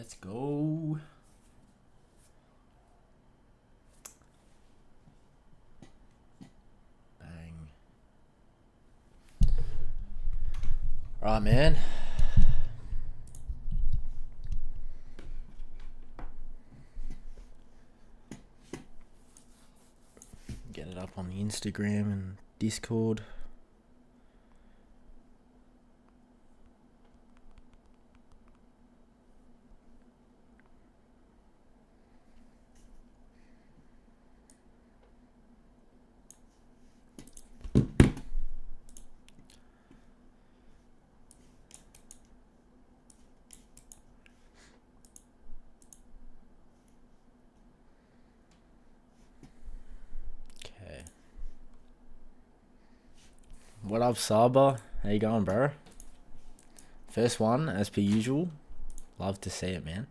Let's go. Bang. Right, man. Get it up on the Instagram and Discord. What up, Saba? How you going, bro? First one, as per usual. Love to see it, man.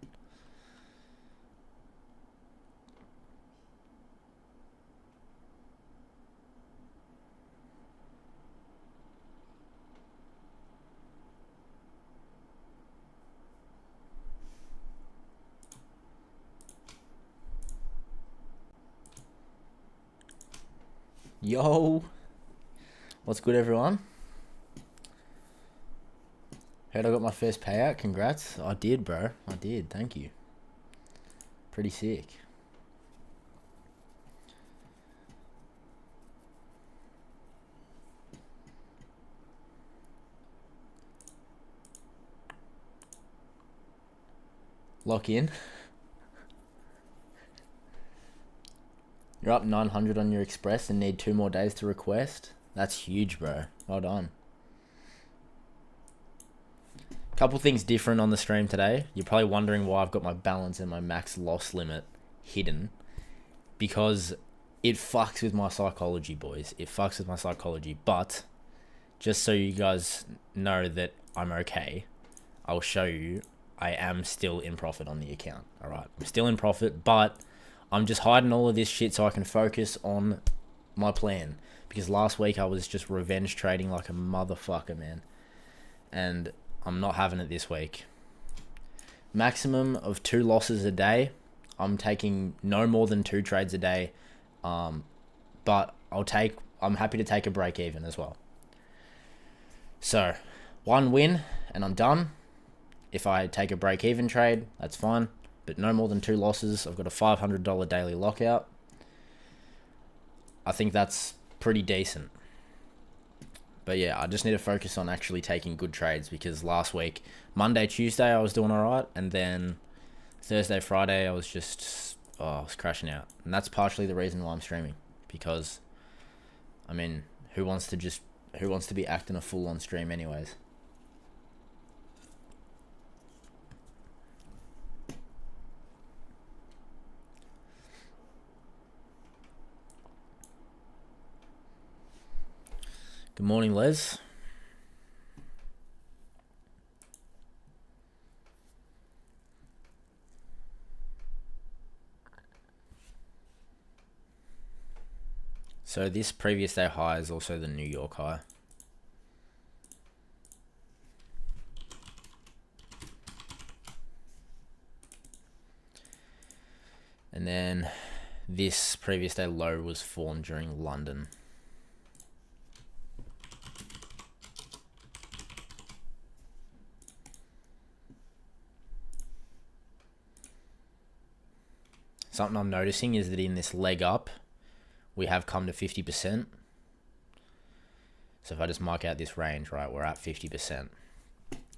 Yo! What's good, everyone? Heard I got my first payout. Congrats. I did, bro. I did. Thank you. Pretty sick. Lock in. You're up 900 on your express and need 2 more days to request. That's huge, bro. Well done. Couple things different on the stream today. You're probably wondering why I've got my balance and my max loss limit hidden. Because it fucks with my psychology, boys. It fucks with my psychology. But just so you guys know that I'm okay, I'll show you I am still in profit on the account. Alright, I'm still in profit, but I'm just hiding all of this shit so I can focus on my plan. Because last week I was just revenge trading like a motherfucker, man. And I'm not having it this week. Maximum of 2 losses a day. I'm taking no more than 2 trades a day. But I'm happy to take a break even as well. So, 1 win and I'm done. If I take a break even trade, that's fine. But no more than 2 losses. I've got a $500 daily lockout. I think that's pretty decent. But yeah, I just need to focus on actually taking good trades, because last week, Monday, Tuesday, I was doing alright, and then Thursday, Friday, I was crashing out. And that's partially the reason why I'm streaming, because, I mean, who wants to be acting a fool on stream anyways? Good morning, Les. So this previous day high is also the New York high. And then this previous day low was formed during London. Something I'm noticing is that in this leg up, we have come to 50%. So if I just mark out this range, right, we're at 50%.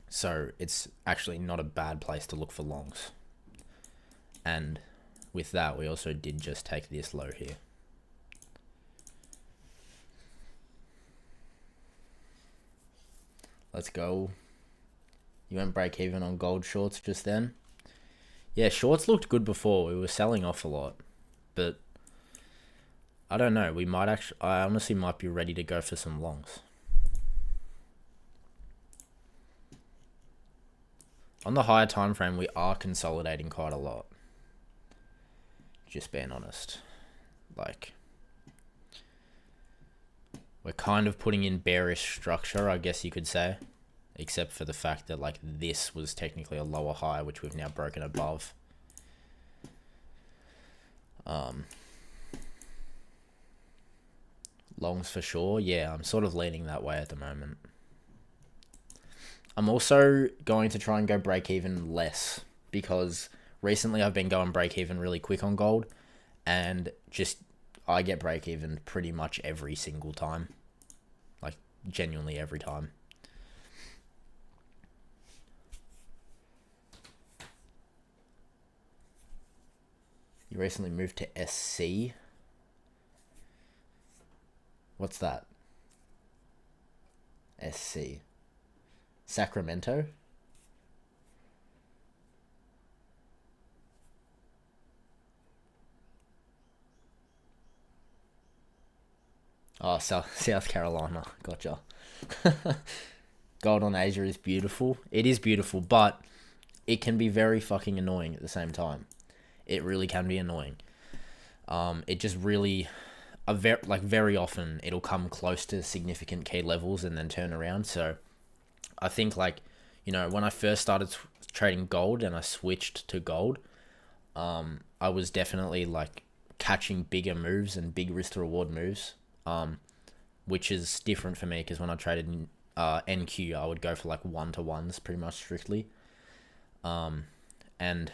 So it's actually not a bad place to look for longs. And with that, we also did just take this low here. Let's go. You went break even on gold shorts just then. Yeah, shorts looked good before. We were selling off a lot. But I don't know. I honestly might be ready to go for some longs. On the higher time frame, we are consolidating quite a lot. Just being honest. Like, we're kind of putting in bearish structure, I guess you could say. except for the fact that like this was technically a lower high, which we've now broken above. Longs for sure. Yeah, I'm sort of leaning that way at the moment. I'm also going to try and go break even less, because recently I've been going break even really quick on gold, and just I get break even pretty much every single time. Like genuinely every time. You recently moved to SC. What's that? SC. Sacramento? Oh, South Carolina. Gotcha. Gold on Asia is beautiful. It is beautiful, but it can be very fucking annoying at the same time. It really can be annoying. It just really, very often it'll come close to significant key levels and then turn around. So I think when I first started trading gold and I switched to gold, I was definitely like catching bigger moves and big risk to reward moves, which is different for me because when I traded NQ, I would go for like 1-to-1s pretty much strictly. And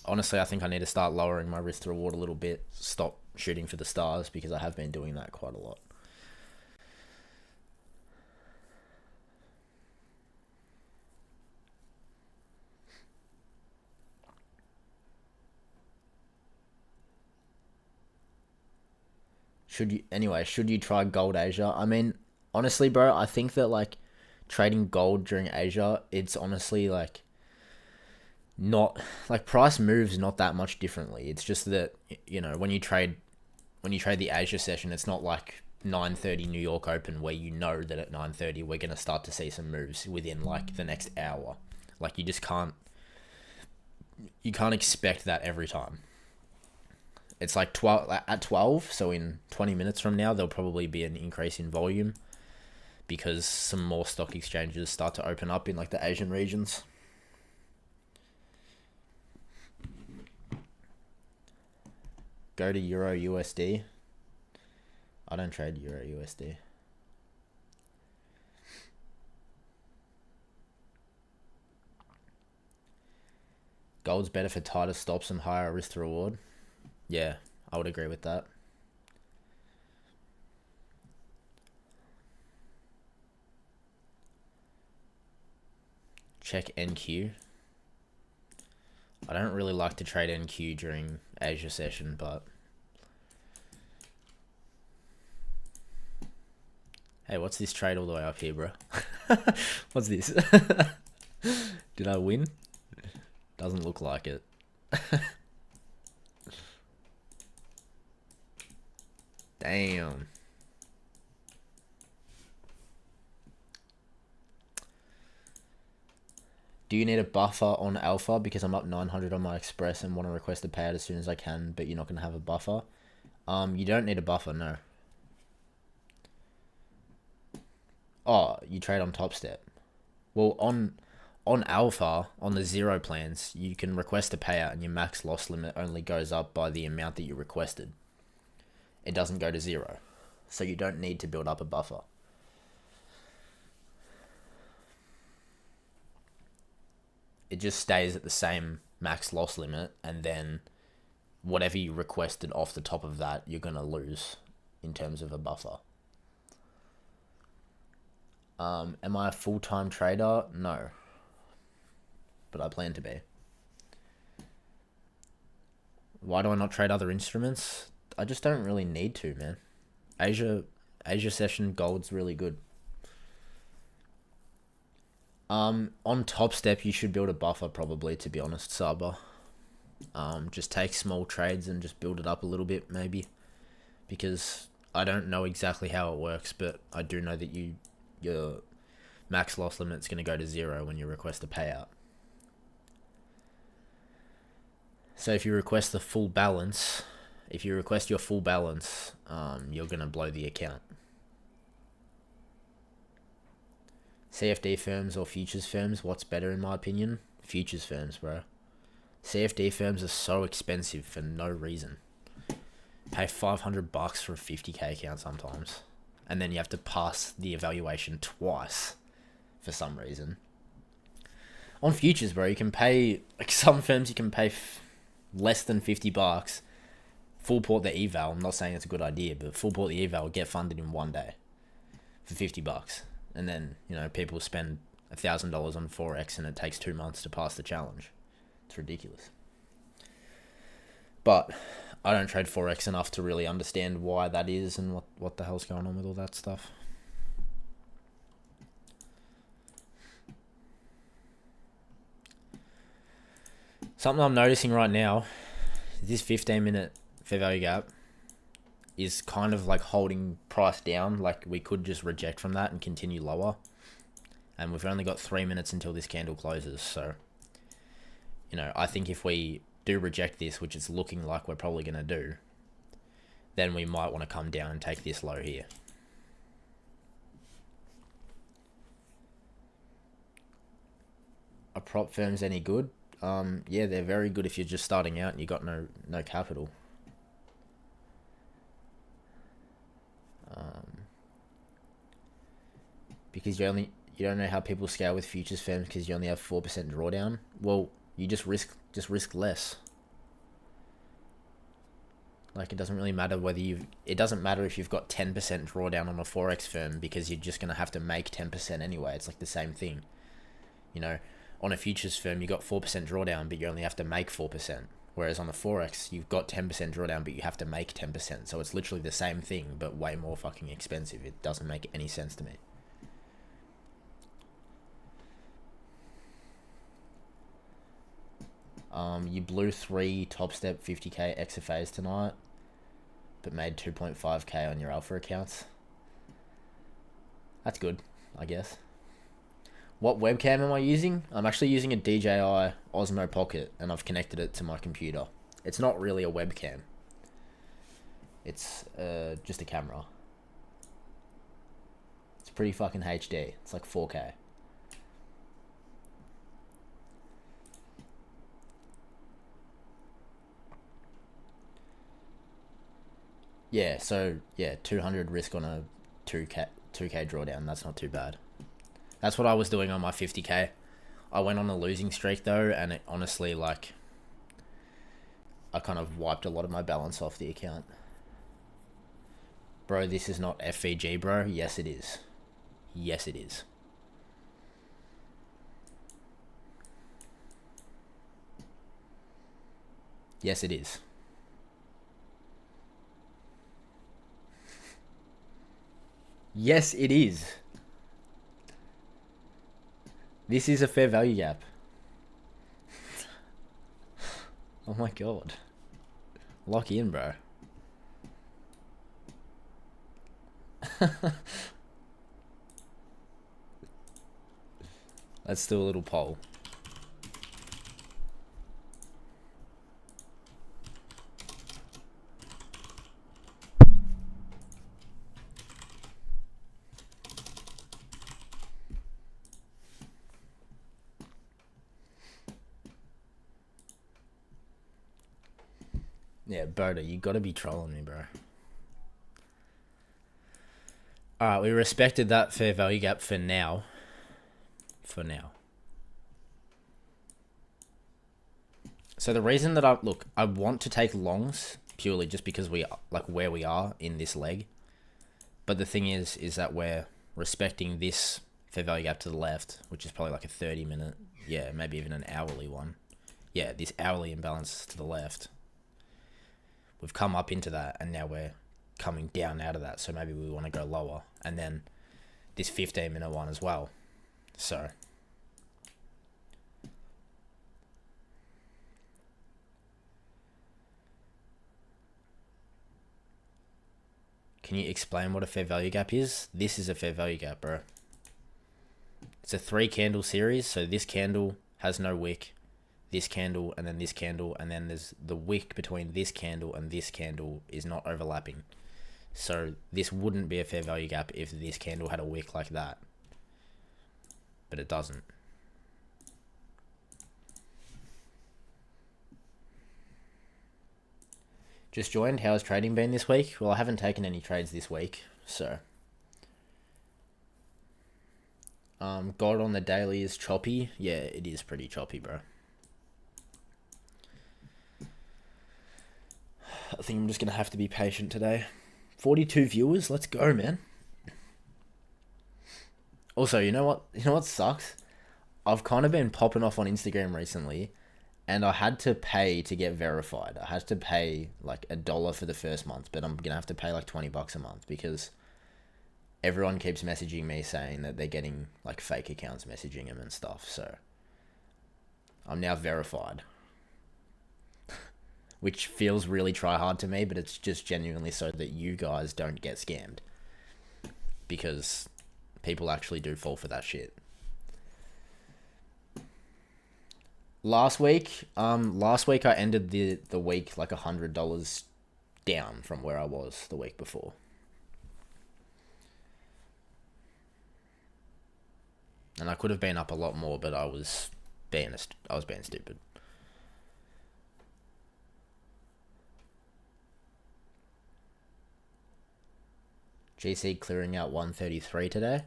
honestly, I think I need to start lowering my risk to reward a little bit, stop shooting for the stars, because I have been doing that quite a lot. Should you try Gold Asia? I mean, honestly, bro, I think that like trading gold during Asia, it's honestly like not like price moves not that much differently. It's just that when you trade the Asia session, it's not like 9:30 New York Open where you know that at 9:30 we're gonna start to see some moves within like the next hour. Like you can't expect that every time. It's like 12, so in 20 minutes from now there'll probably be an increase in volume because some more stock exchanges start to open up in like the Asian regions. Go to Euro USD. I don't trade Euro USD. Gold's better for tighter stops and higher risk to reward. Yeah, I would agree with that. Check NQ. I don't really like to trade NQ during Asia session, but hey, what's this trade all the way up here, bro? What's this? Did I win? Doesn't look like it. Damn. Do you need a buffer on Alpha? Because I'm up 900 on my Express and want to request a payout as soon as I can, but you're not going to have a buffer. You don't need a buffer, no. Oh, you trade on Top Step. Well, on Alpha, on the zero plans, you can request a payout and your max loss limit only goes up by the amount that you requested. It doesn't go to zero. So you don't need to build up a buffer. It just stays at the same max loss limit, and then whatever you requested off the top of that, you're going to lose in terms of a buffer. Am I a full-time trader? No. But I plan to be. Why do I not trade other instruments? I just don't really need to, man. Asia session gold's really good. On Top Step, you should build a buffer probably, to be honest, Saba. Just take small trades and just build it up a little bit, maybe. Because I don't know exactly how it works, but I do know that your max loss limit's going to go to zero when you request a payout. So if you request your full balance, you're going to blow the account. CFD firms or futures firms, what's better in my opinion? Futures firms, bro. CFD firms are so expensive for no reason. Pay $500 for a 50k account sometimes, and then you have to pass the evaluation twice for some reason. On futures, bro, you can pay, like some firms you can pay less than $50, full port the eval. I'm not saying it's a good idea, but full port the eval, get funded in one day for $50. And then, you know, people spend $1,000 on Forex and it takes 2 months to pass the challenge. It's ridiculous. But I don't trade Forex enough to really understand why that is and what the hell's going on with all that stuff. Something I'm noticing right now, this 15-minute fair value gap is kind of like holding price down. Like we could just reject from that and continue lower. And we've only got 3 minutes until this candle closes. So, you know, I think if we do reject this, which it's looking like we're probably going to do, then we might want to come down and take this low here. Are prop firms any good? Yeah, they're very good if you're just starting out and you got no capital. Because you don't know how people scale with futures firms because you only have 4% drawdown. Well, you just risk less. Like it doesn't really matter whether it doesn't matter if you've got 10% drawdown on a Forex firm because you're just gonna have to make 10% anyway. It's like the same thing. You know, on a futures firm you got 4% drawdown, but you only have to make 4%. Whereas on the Forex, you've got 10% drawdown, but you have to make 10%. So it's literally the same thing, but way more fucking expensive. It doesn't make any sense to me. You blew 3 top step 50k XFAs tonight, but made 2.5k on your alpha accounts. That's good, I guess. What webcam am I using? I'm actually using a DJI Osmo Pocket, and I've connected it to my computer. It's not really a webcam. It's just a camera. It's pretty fucking HD. It's like 4K. Yeah, so yeah, 200 risk on a 2k drawdown. That's not too bad. That's what I was doing on my 50k. I went on a losing streak though, and it honestly, like, I kind of wiped a lot of my balance off the account. Bro, this is not FVG, bro. Yes, it is. Yes, it is. Yes, it is. Yes, it is. This is a fair value gap. Oh my god. Lock in, bro. Let's do a little poll. Yeah, Boda, you gotta be trolling me, bro. Alright, we respected that fair value gap for now. For now. So the reason that I want to take longs purely just because we like where we are in this leg. But the thing is that we're respecting this fair value gap to the left, which is probably like a 30-minute, yeah, maybe even an hourly one. Yeah, this hourly imbalance to the left. We've come up into that, and now we're coming down out of that, so maybe we want to go lower. And then this 15-minute one as well. So can you explain what a fair value gap is? This is a fair value gap, bro. It's a 3-candle series, so this candle has no wick, this candle, and then this candle, and then there's the wick between this candle and this candle is not overlapping. So this wouldn't be a fair value gap if this candle had a wick like that. but it doesn't. Just joined. How's trading been this week? Well, I haven't taken any trades this week, so. God on the daily is choppy. Yeah, it is pretty choppy, bro. I think I'm just going to have to be patient today. 42 viewers. Let's go, man. Also, you know what? You know what sucks? I've kind of been popping off on Instagram recently, and I had to pay to get verified. I had to pay like $1 for the first month, but I'm going to have to pay like $20 a month because everyone keeps messaging me saying that they're getting like fake accounts messaging them and stuff. So I'm now verified, which feels really try hard to me, but it's just genuinely so that you guys don't get scammed, because people actually do fall for that shit. Last week I ended the week like $100 down from where I was the week before. And I could have been up a lot more, but I was being stupid. GC clearing out 133 today.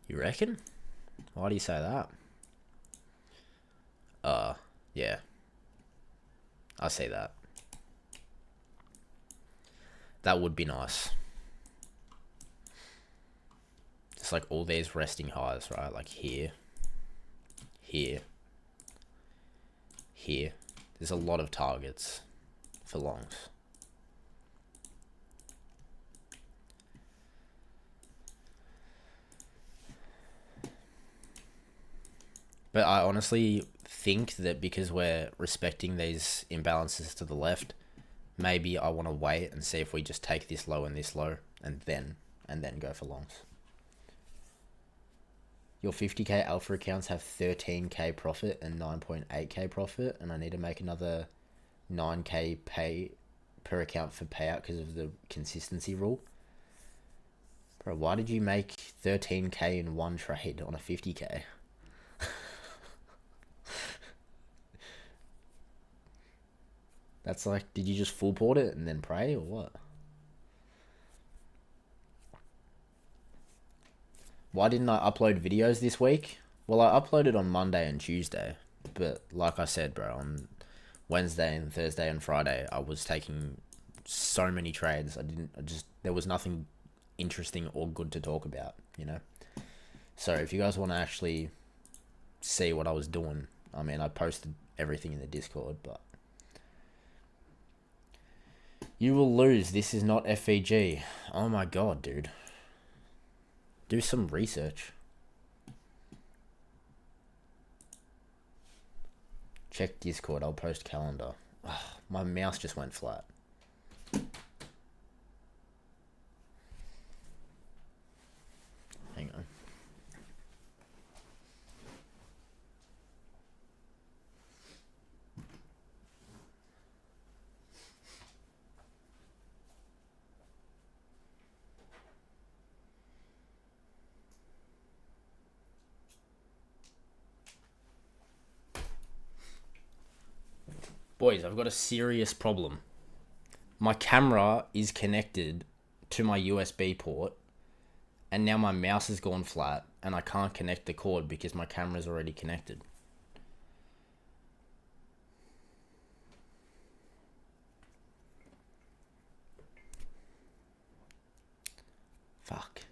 You reckon? Why do you say that? Yeah. I see that. That would be nice. Just like all these resting highs, right? Like here. Here. Here. There's a lot of targets for longs. But I honestly think that because we're respecting these imbalances to the left, maybe I want to wait and see if we just take this low and this low and then go for longs. Your 50k alpha accounts have 13k profit and 9.8k profit, and I need to make another 9k pay per account for payout because of the consistency rule. Bro, why did you make 13k in one trade on a 50k? That's like, did you just full port it and then pray or what? Why didn't I upload videos this week? Well, I uploaded on Monday and Tuesday, but like I said, bro, on Wednesday and Thursday and Friday, I was taking so many trades. There was nothing interesting or good to talk about, you know? So if you guys want to actually see what I was doing, I mean, I posted everything in the Discord, but you will lose. This is not FVG. Oh my god, dude. Do some research. Check Discord. I'll post calendar. Oh, my mouse just went flat. Hang on. Boys, I've got a serious problem. My camera is connected to my USB port, and now my mouse has gone flat, and I can't connect the cord because my camera's already connected. Fuck.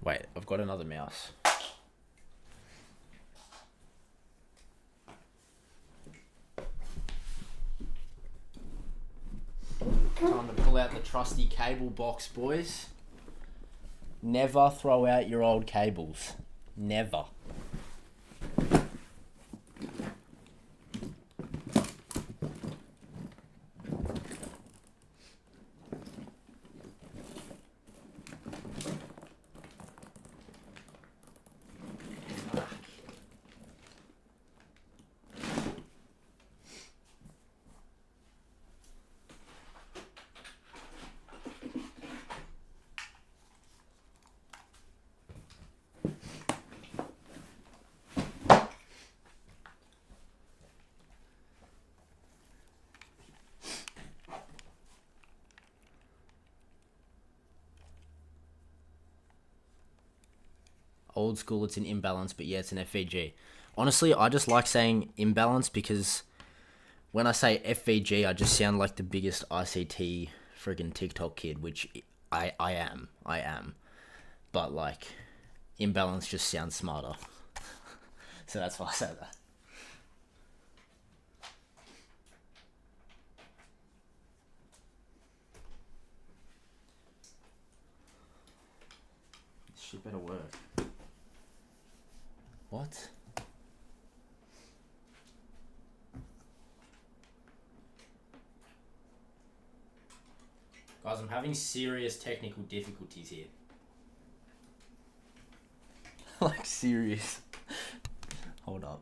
Wait, I've got another mouse. Time to pull out the trusty cable box, boys. Never throw out your old cables. Never. Old school, it's an imbalance, but yeah, it's an FVG. Honestly, I just like saying imbalance because when I say FVG, I just sound like the biggest ICT friggin' TikTok kid, which I am. But like, imbalance just sounds smarter. So that's why I say that. This shit better work. What? Guys, I'm having serious technical difficulties here. Like, serious. Hold up.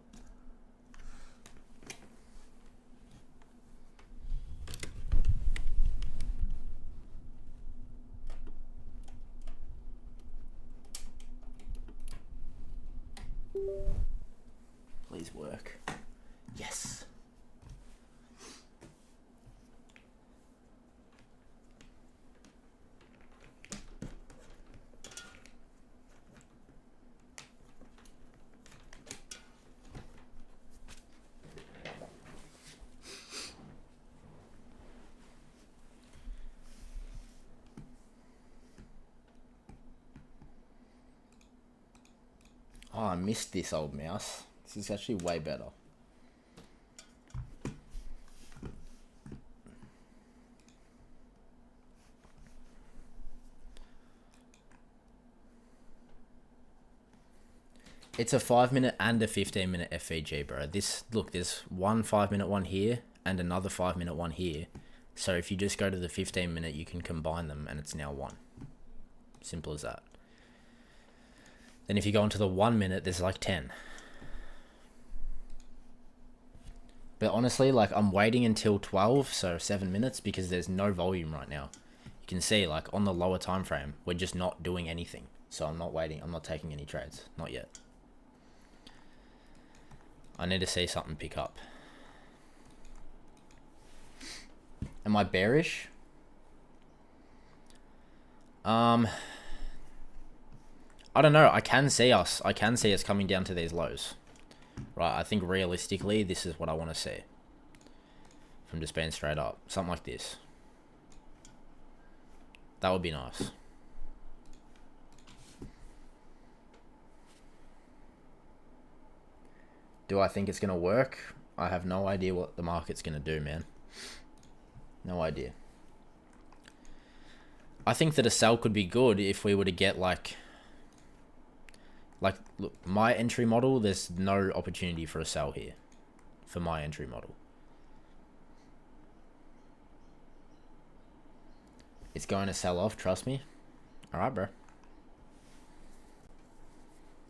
Please work. Yes. Oh, I missed this, old mouse. This is actually way better. It's a 5-minute and a 15-minute FVG, bro. Look, there's one 5-minute one here and another 5-minute one here. So if you just go to the 15-minute, you can combine them and it's now one. Simple as that. Then if you go into the 1 minute, there's like 10. But honestly, like, I'm waiting until 12, so 7 minutes, because there's no volume right now. You can see, like, on the lower time frame, we're just not doing anything. So I'm not waiting. I'm not taking any trades. Not yet. I need to see something pick up. Am I bearish? I don't know. I can see us coming down to these lows. Right, I think realistically, this is what I want to see. If I'm just being straight up. Something like this. That would be nice. Do I think it's going to work? I have no idea what the market's going to do, man. No idea. I think that a sell could be good if we were to get like, look, my entry model, there's no opportunity for a sell here. For my entry model. It's going to sell off, trust me. Alright, bro.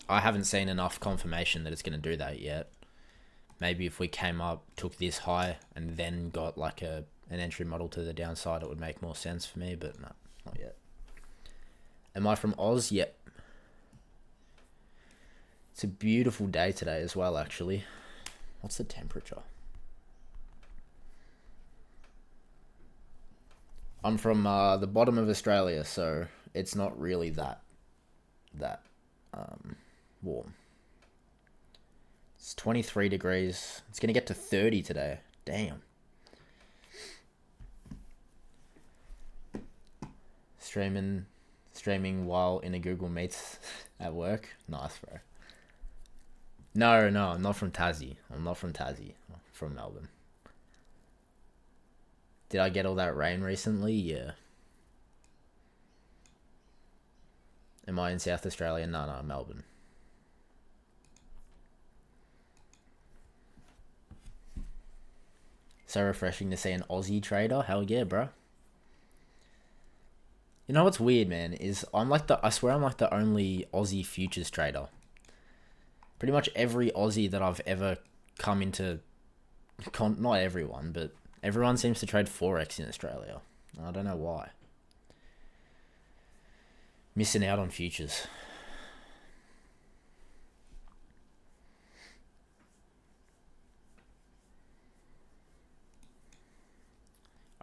I haven't seen enough confirmation that it's going to do that yet. Maybe if we came up, took this high, and then got like an entry model to the downside, it would make more sense for me, but no, not yet. Am I from Oz? Yep. It's a beautiful day today as well, actually. What's the temperature? I'm from the bottom of Australia, so it's not really that warm. It's 23 degrees. It's going to get to 30 today. Damn. Streaming while in a Google Meets at work. Nice, bro. No, I'm not from Tassie. I'm from Melbourne. Did I get all that rain recently? Yeah. Am I in South Australia? No, Melbourne. So refreshing to see an Aussie trader. Hell yeah, bro. You know what's weird, man, is I swear I'm like the only Aussie futures trader. Pretty much every Aussie that I've ever come into, not everyone, but everyone seems to trade Forex in Australia. I don't know why. Missing out on futures.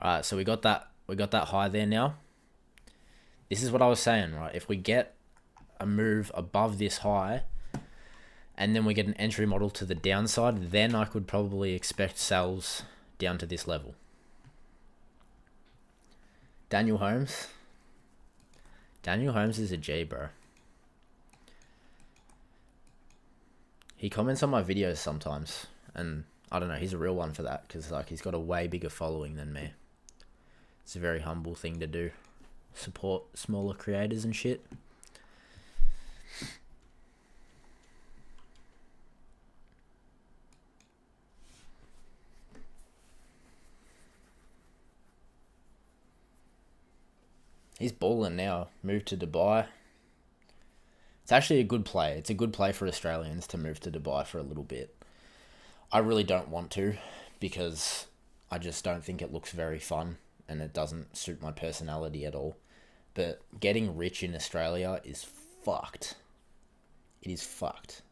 Alright, so we got that high there now. This is what I was saying, right? If we get a move above this high, and then we get an entry model to the downside, then I could probably expect sells down to this level. Daniel Holmes. Daniel Holmes is a G, bro. He comments on my videos sometimes, and I don't know, he's a real one for that, because like he's got a way bigger following than me. It's a very humble thing to do. Support smaller creators and shit. He's balling now. Moved to Dubai. It's actually a good play. It's a good play for Australians to move to Dubai for a little bit. I really don't want to, because I just don't think it looks very fun and it doesn't suit my personality at all. But getting rich in Australia is fucked. It is fucked.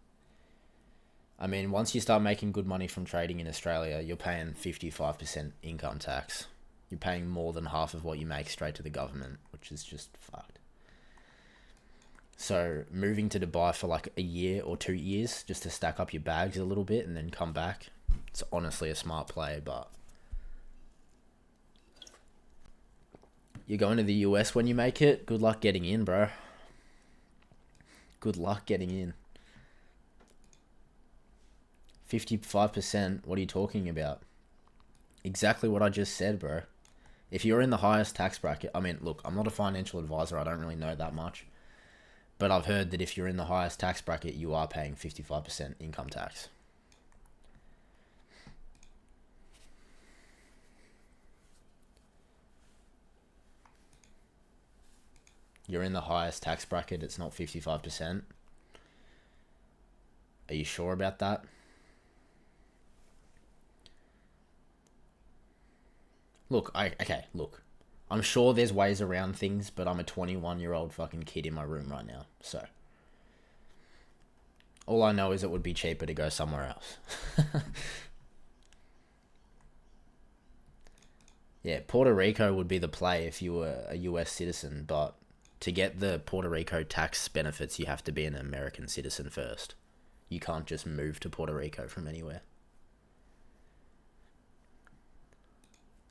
I mean, once you start making good money from trading in Australia, you're paying 55% income tax. You're paying more than half of what you make straight to the government, which is just fucked. So moving to Dubai for like a year or 2 years just to stack up your bags a little bit and then come back, it's honestly a smart play. But you're going to the US when you make it. Good luck getting in, bro. Good luck getting in. 55%, what are you talking about? Exactly what I just said, bro. If you're in the highest tax bracket, I mean, look, I'm not a financial advisor. I don't really know that much. But I've heard that if you're in the highest tax bracket, you are paying 55% income tax. You're in the highest tax bracket, it's not 55%. Are you sure about that? Look, look. I'm sure there's ways around things, but I'm a 21-year-old fucking kid in my room right now, so. All I know is it would be cheaper to go somewhere else. Yeah, Puerto Rico would be the play if you were a US citizen, but to get the Puerto Rico tax benefits, you have to be an American citizen first. You can't just move to Puerto Rico from anywhere.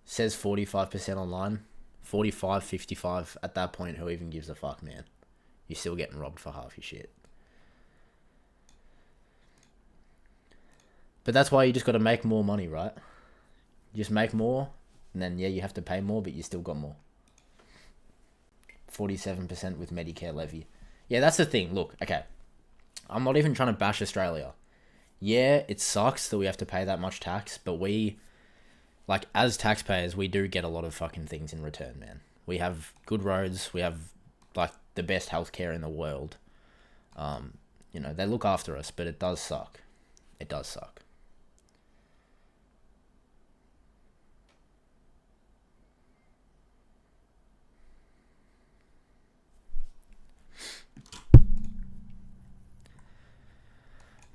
Says 45% online. 45, 55. At that point, who even gives a fuck, man? You're still getting robbed for half your shit. But that's why you just got to make more money, right? You just make more, and then, yeah, you have to pay more, but you still got more. 47% with Medicare levy. Yeah, that's the thing. Look, okay. I'm not even trying to bash Australia. Yeah, it sucks that we have to pay that much tax, but we, like, as taxpayers, we do get a lot of fucking things in return, man. We have good roads. We have, like, the best healthcare in the world. You know, they look after us, but it does suck. It does suck.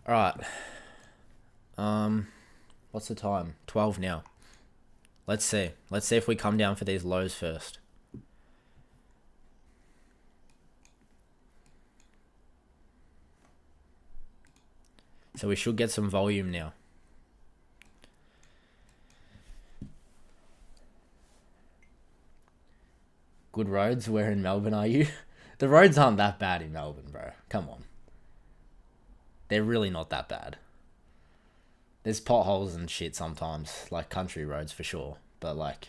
Alright. What's the time? 12 now. Let's see. Let's see if we come down for these lows first. So we should get some volume now. Good roads? Where in Melbourne are you? The roads aren't that bad in Melbourne, bro. Come on. They're really not that bad. There's potholes and shit sometimes, like country roads for sure. But like,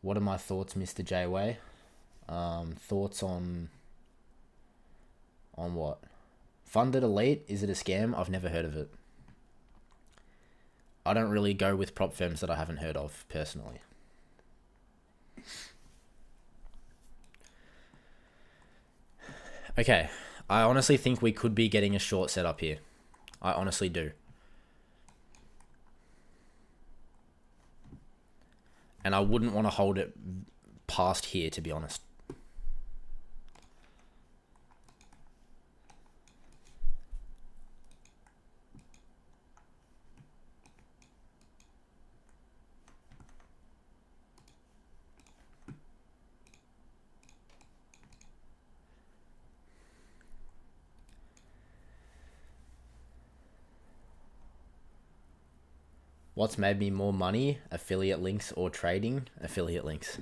what are my thoughts, Mr. Jayway? Thoughts on what? Funded Elite? Is it a scam? I've never heard of it. I don't really go with prop firms that I haven't heard of personally. Okay, I honestly think we could be getting a short setup here. I honestly do. And I wouldn't want to hold it past here, to be honest. What's made me more money? Affiliate links or trading? Affiliate links.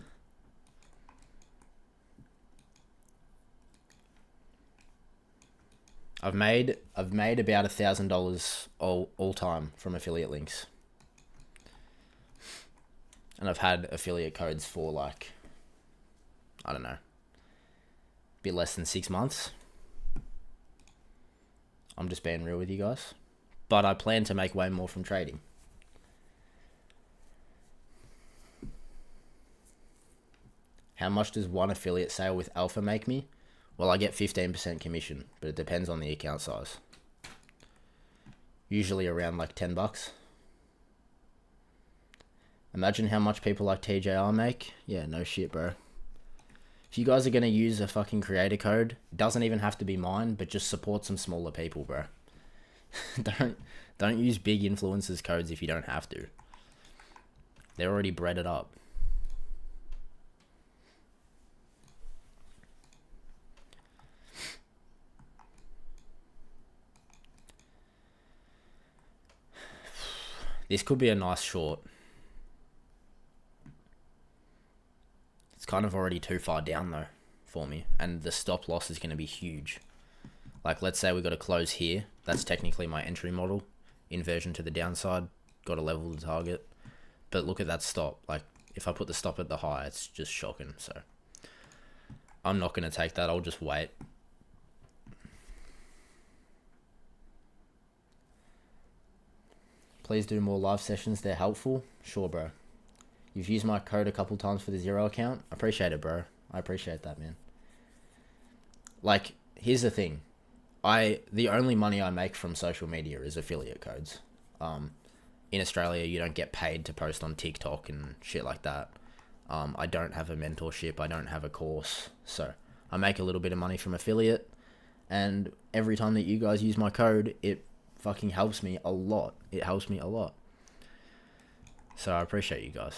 I've made about $1,000 all time from affiliate links. And I've had affiliate codes for like, I don't know, a bit less than 6 months. I'm just being real with you guys. But I plan to make way more from trading. How much does one affiliate sale with Alpha make me? Well, I get 15% commission, but it depends on the account size. Usually around like $10. Imagine how much people like TJR make. Yeah, no shit, bro. If you guys are going to use a fucking creator code, it doesn't even have to be mine, but just support some smaller people, bro. Don't use big influencers codes if you don't have to. They're already breaded up. This could be a nice short. It's kind of already too far down though for me, and the stop loss is going to be huge. Like, let's say we got to close here. That's technically my entry model. Inversion to the downside. Got to level the target. But look at that stop. Like, if I put the stop at the high, it's just shocking. So I'm not going to take that. I'll just wait. Please do more live sessions. They're helpful. Sure, bro. You've used my code a couple times for the Zero account. I appreciate it, bro. I appreciate that, man. Like, here's the thing. The only money I make from social media is affiliate codes. In Australia, you don't get paid to post on TikTok and shit like that. I don't have a mentorship. I don't have a course. So I make a little bit of money from affiliate. And every time that you guys use my code, it fucking helps me a lot. It helps me a lot. So I appreciate you guys.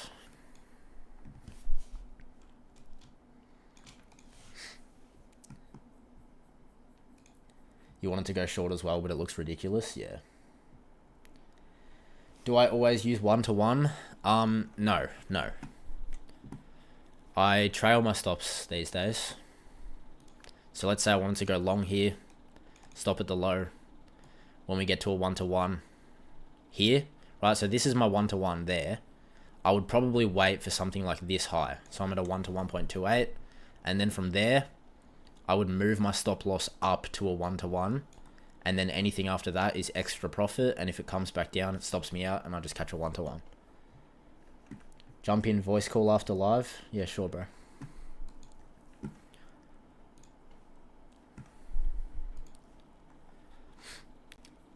You wanted to go short as well, but it looks ridiculous. Yeah. Do I always use one-to-one? No. I trail my stops these days. So let's say I wanted to go long here, stop at the low. When we get to a one-to-one here, right? So this is my one-to-one there. I would probably wait for something like this high. So I'm at a 1-to-1.28, and then from there, I would move my stop loss up to a 1-to-1, and then anything after that is extra profit, and if it comes back down, it stops me out, and I just catch a 1-to-1. Jump in voice call after live? Yeah, sure, bro.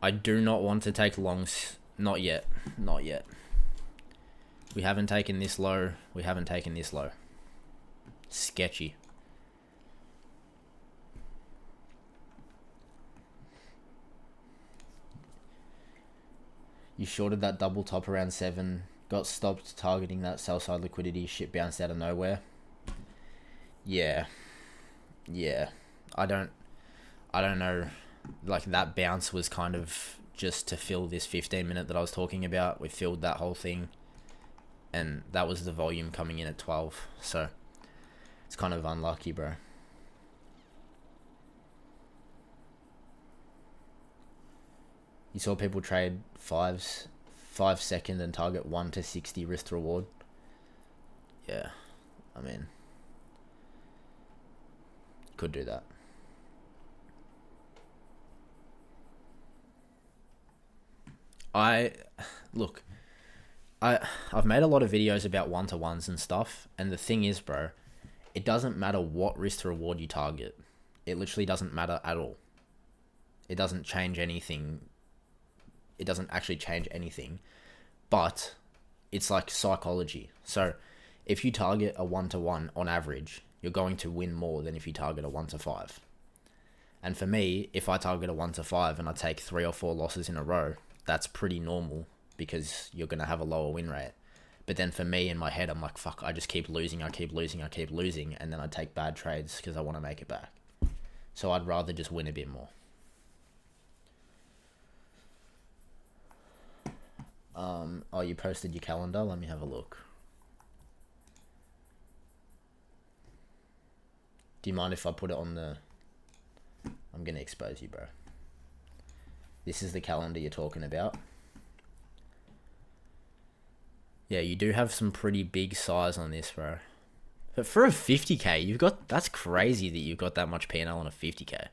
I do not want to take longs. Not yet. Not yet. We haven't taken this low. We haven't taken this low. Sketchy. You shorted that double top around 7. Got stopped targeting that sell side liquidity. Shit bounced out of nowhere. Yeah. I don't know. Like, that bounce was kind of just to fill this 15-minute that I was talking about. We filled that whole thing, and that was the volume coming in at 12. So it's kind of unlucky, bro. You saw people trade 5 second and target 1 to 60 risk to reward. Yeah, I mean, could do that. I've made a lot of videos about one-to-ones and stuff, and the thing is, bro, it doesn't matter what risk to reward you target. It literally doesn't matter at all. It doesn't change anything. It doesn't actually change anything, but it's like psychology. So if you target a 1-to-1 on average, you're going to win more than if you target a 1-to-5. And for me, if I target a 1-to-5 and I take 3 or 4 losses in a row, that's pretty normal because you're going to have a lower win rate. But then for me, in my head, I'm like, fuck, I just keep losing, and then I take bad trades because I want to make it back. So I'd rather just win a bit more. Oh like you posted your calendar. Let me have a look. Do you mind if I put it on the... I'm going to expose you, bro. This is the calendar you're talking about. Yeah, you do have some pretty big size on this, bro. But for a 50k, you've got... That's crazy that you've got that much P&L on a 50k.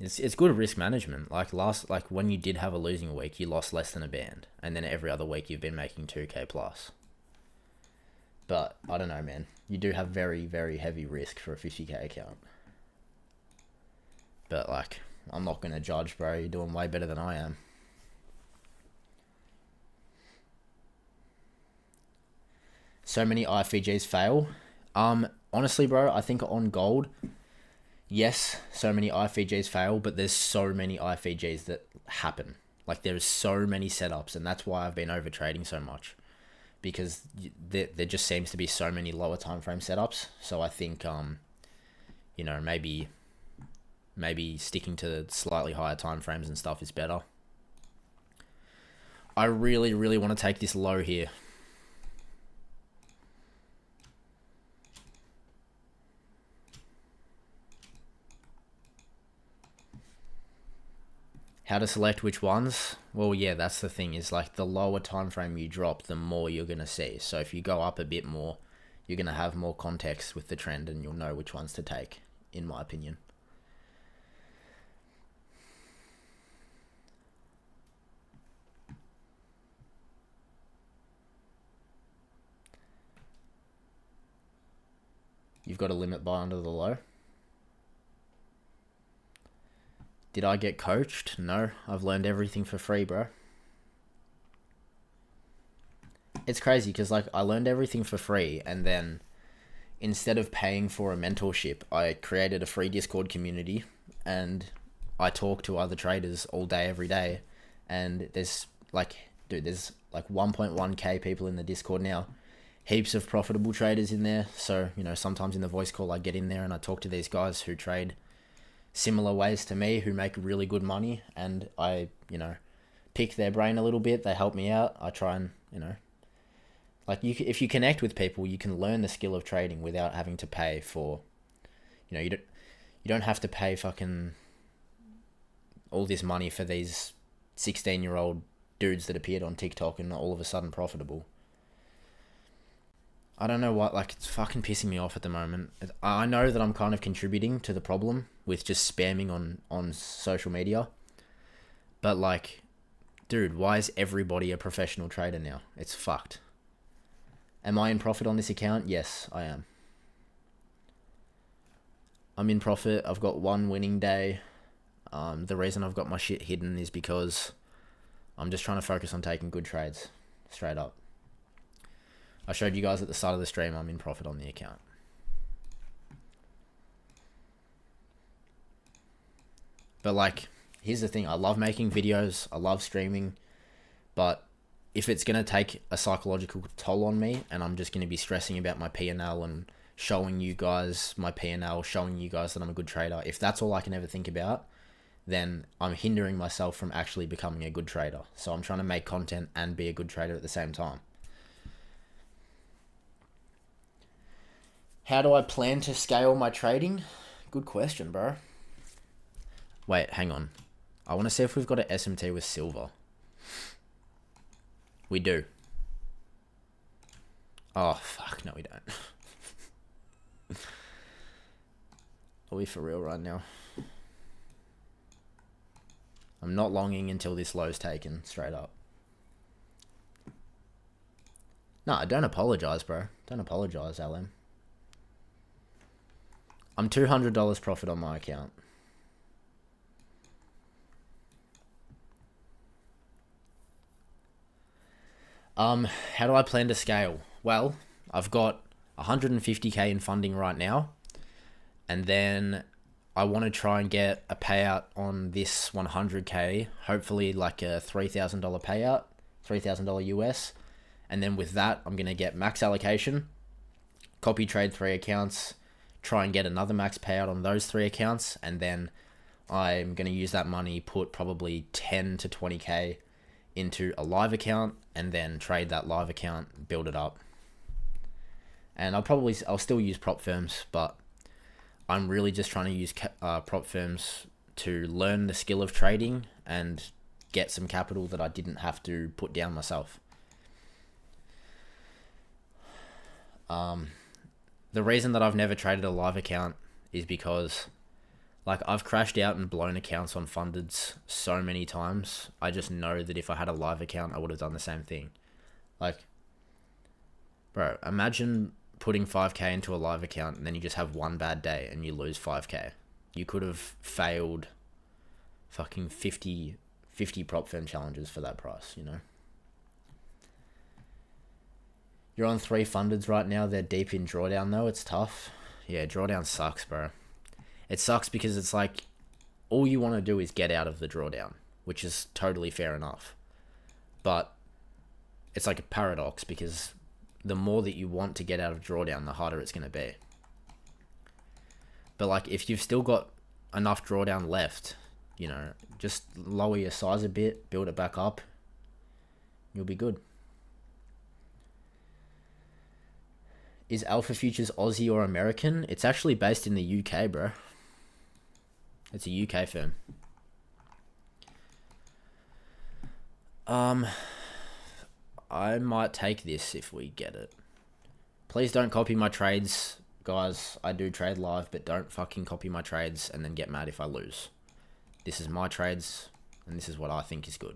It's good risk management. Like when you did have a losing week, you lost less than a band, and then every other week you've been making 2k plus. But I don't know, man. You do have very, very heavy risk for a 50k account. But like, I'm not gonna judge, bro. You're doing way better than I am. So many IFVGs fail. Honestly, bro, I think on gold, yes, so many IFVGs fail, but there's so many IFVGs that happen. Like, there's so many setups, and that's why I've been over trading so much, because there just seems to be so many lower time frame setups. So I think, you know, maybe sticking to slightly higher time frames and stuff is better. I really, really want to take this low here. How to select which ones? Well, yeah, that's the thing, is like the lower time frame you drop, the more you're going to see. So if you go up a bit more, you're going to have more context with the trend, and you'll know which ones to take, in my opinion. You've got a limit buy under the low. Did I get coached? No, I've learned everything for free, bro. It's crazy because like I learned everything for free, and then instead of paying for a mentorship, I created a free Discord community, and I talk to other traders all day, every day. And there's like, dude, there's like 1.1k people in the Discord now. Heaps of profitable traders in there. So, you know, sometimes in the voice call, I get in there and I talk to these guys who trade similar ways to me, who make really good money, and I, you know, pick their brain a little bit. They help me out. I try and, you know, like if you connect with people, you can learn the skill of trading without having to pay for, you know, you don't have to pay fucking all this money for these 16-year-old dudes that appeared on TikTok and all of a sudden profitable. I don't know what, like, it's fucking pissing me off at the moment. I know that I'm kind of contributing to the problem with just spamming on social media. But, like, dude, why is everybody a professional trader now? It's fucked. Am I in profit on this account? Yes, I am. I'm in profit. I've got one winning day. The reason I've got my shit hidden is because I'm just trying to focus on taking good trades. Straight up. I showed you guys at the start of the stream I'm in profit on the account. But like, here's the thing. I love making videos. I love streaming. But if it's going to take a psychological toll on me, and I'm just going to be stressing about my P&L and showing you guys my P&L, showing you guys that I'm a good trader, if that's all I can ever think about, then I'm hindering myself from actually becoming a good trader. So I'm trying to make content and be a good trader at the same time. How do I plan to scale my trading? Good question, bro. Wait, hang on. I want to see if we've got an SMT with silver. We do. Oh, fuck. No, we don't. Are we for real right now? I'm not longing until this low's taken, straight up. No, don't apologize, bro. Don't apologize, LM. I'm $200 profit on my account. How do I plan to scale? Well, I've got 150k in funding right now, and then I want to try and get a payout on this 100k, hopefully like a $3,000 payout, $3,000 US, and then with that, I'm going to get max allocation, copy trade 3 accounts, try and get another max payout on those 3 accounts, and then I'm going to use that money, put probably 10 to 20k into a live account, and then trade that live account, build it up. And I'll still use prop firms, but I'm really just trying to use prop firms to learn the skill of trading and get some capital that I didn't have to put down myself. The reason that I've never traded a live account is because, like, I've crashed out and blown accounts on fundeds so many times. I just know that if I had a live account, I would have done the same thing. Like, bro, imagine putting 5k into a live account and then you just have one bad day and you lose 5k. You could have failed fucking 50 prop firm challenges for that price, you know? You're on 3 fundeds right now. They're deep in drawdown though. It's tough. Yeah, drawdown sucks, bro. It sucks because it's like all you want to do is get out of the drawdown, which is totally fair enough. But it's like a paradox because the more that you want to get out of drawdown, the harder it's going to be. But like if you've still got enough drawdown left, you know, just lower your size a bit, build it back up, you'll be good. Is Alpha Futures Aussie or American? It's actually based in the UK, bro. It's a UK firm. I might take this if we get it. Please don't copy my trades, guys. I do trade live, but don't fucking copy my trades and then get mad if I lose. This is my trades, and this is what I think is good.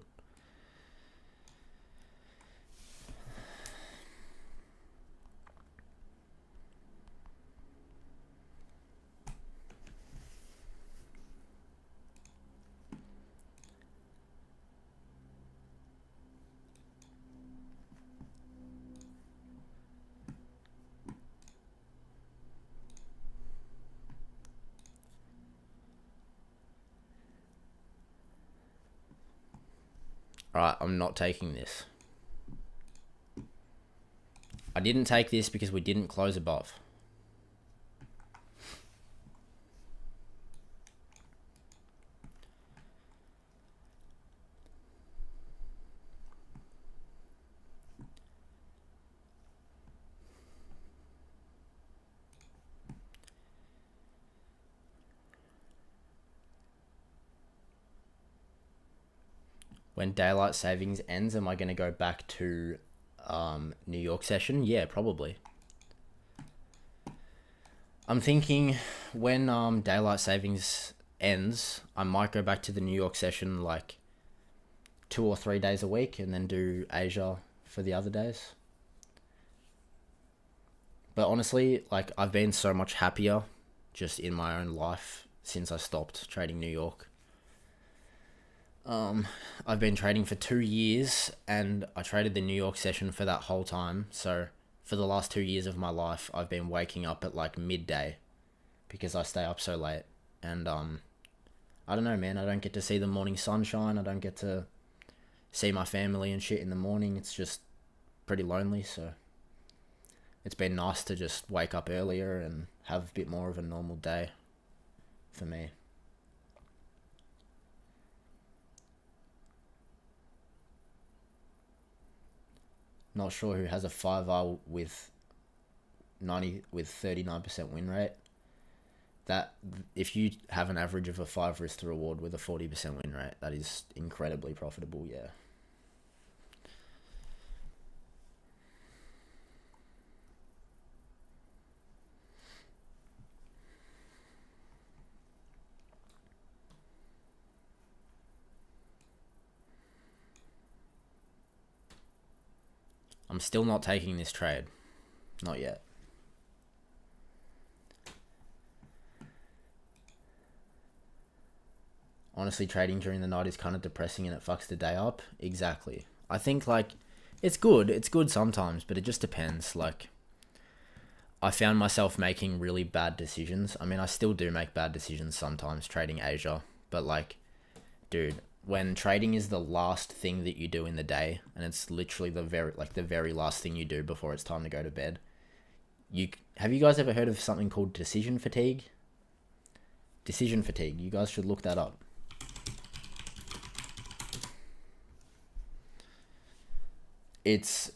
Alright, I'm not taking this. I didn't take this because we didn't close above. When daylight savings ends, am I going to go back to New York session? Yeah, probably. I'm thinking when daylight savings ends, I might go back to the New York session like 2 or 3 days a week and then do Asia for the other days. But honestly, like, I've been so much happier just in my own life since I stopped trading New York. I've been trading for 2 years and I traded the New York session for that whole time. So for the last 2 years of my life, I've been waking up at like midday because I stay up so late. And I don't know, man. I don't get to see the morning sunshine. I don't get to see my family and shit in the morning. It's just pretty lonely. So it's been nice to just wake up earlier and have a bit more of a normal day for me. Not sure who has a 5R with 39% win rate. That if you have an average of a 5 risk to reward with a 40% win rate, that is incredibly profitable, yeah. I'm still not taking this trade. Not yet. Honestly, trading during the night is kind of depressing and it fucks the day up. Exactly. I think, like, it's good. It's good sometimes, but it just depends. Like, I found myself making really bad decisions. I mean, I still do make bad decisions sometimes trading Asia. But, like, dude, when trading is the last thing that you do in the day, and it's literally the very last thing you do before it's time to go to bed. Have you guys ever heard of something called decision fatigue? Decision fatigue. You guys should look that up. It's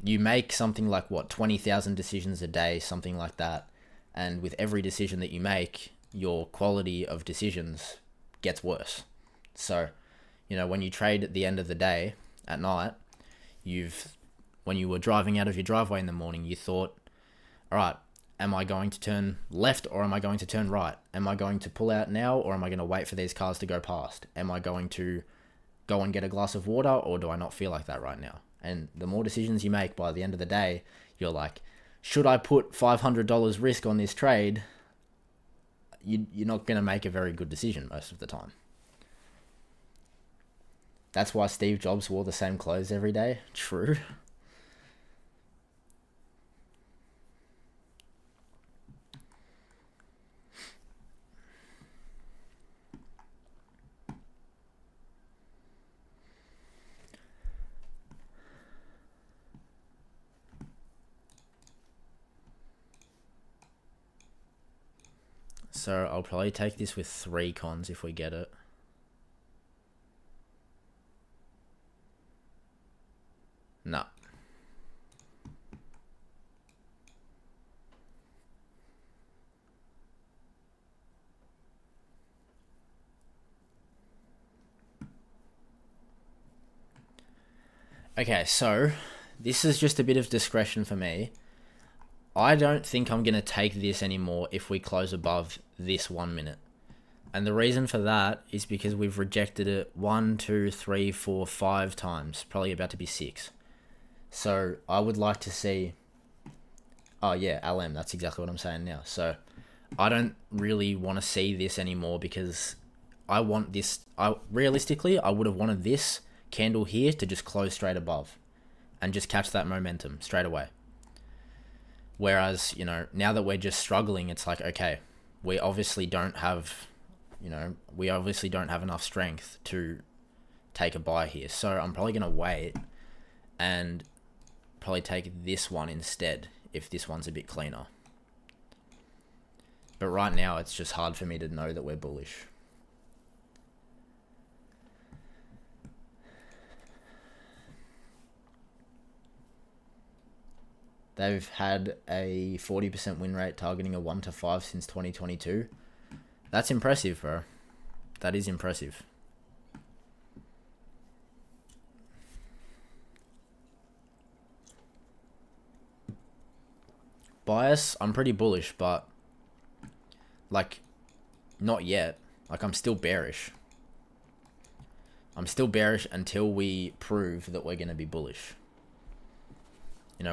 you make something like what 20,000 decisions a day, something like that, and with every decision that you make, your quality of decisions gets worse. So, when you trade at the end of the day at night, when you were driving out of your driveway in the morning, you thought, all right, am I going to turn left or am I going to turn right? Am I going to pull out now or am I going to wait for these cars to go past? Am I going to go and get a glass of water or do I not feel like that right now? And the more decisions you make, by the end of the day, you're like, should I put $500 risk on this trade? You're not going to make a very good decision most of the time. That's why Steve Jobs wore the same clothes every day. True. So I'll probably take this with 3 cons if we get it. No. Okay, so this is just a bit of discretion for me. I don't think I'm going to take this anymore if we close above this 1 minute. And the reason for that is because we've rejected it 1, 2, 3, 4, 5 times. Probably about to be 6. So I would like to see... Oh yeah, LM, that's exactly what I'm saying now. So I don't really want to see this anymore because I want this... Realistically, I would have wanted this candle here to just close straight above and just catch that momentum straight away. Whereas, now that we're just struggling, it's like, okay, we obviously don't have enough strength to take a buy here. So I'm probably going to wait and probably take this one instead if this one's a bit cleaner. But right now, it's just hard for me to know that we're bullish. They've had a 40% win rate targeting a 1 to 5 since 2022. That's impressive, bro. That is impressive. Bias, I'm pretty bullish, but not yet. I'm still bearish. I'm still bearish until we prove that we're going to be bullish.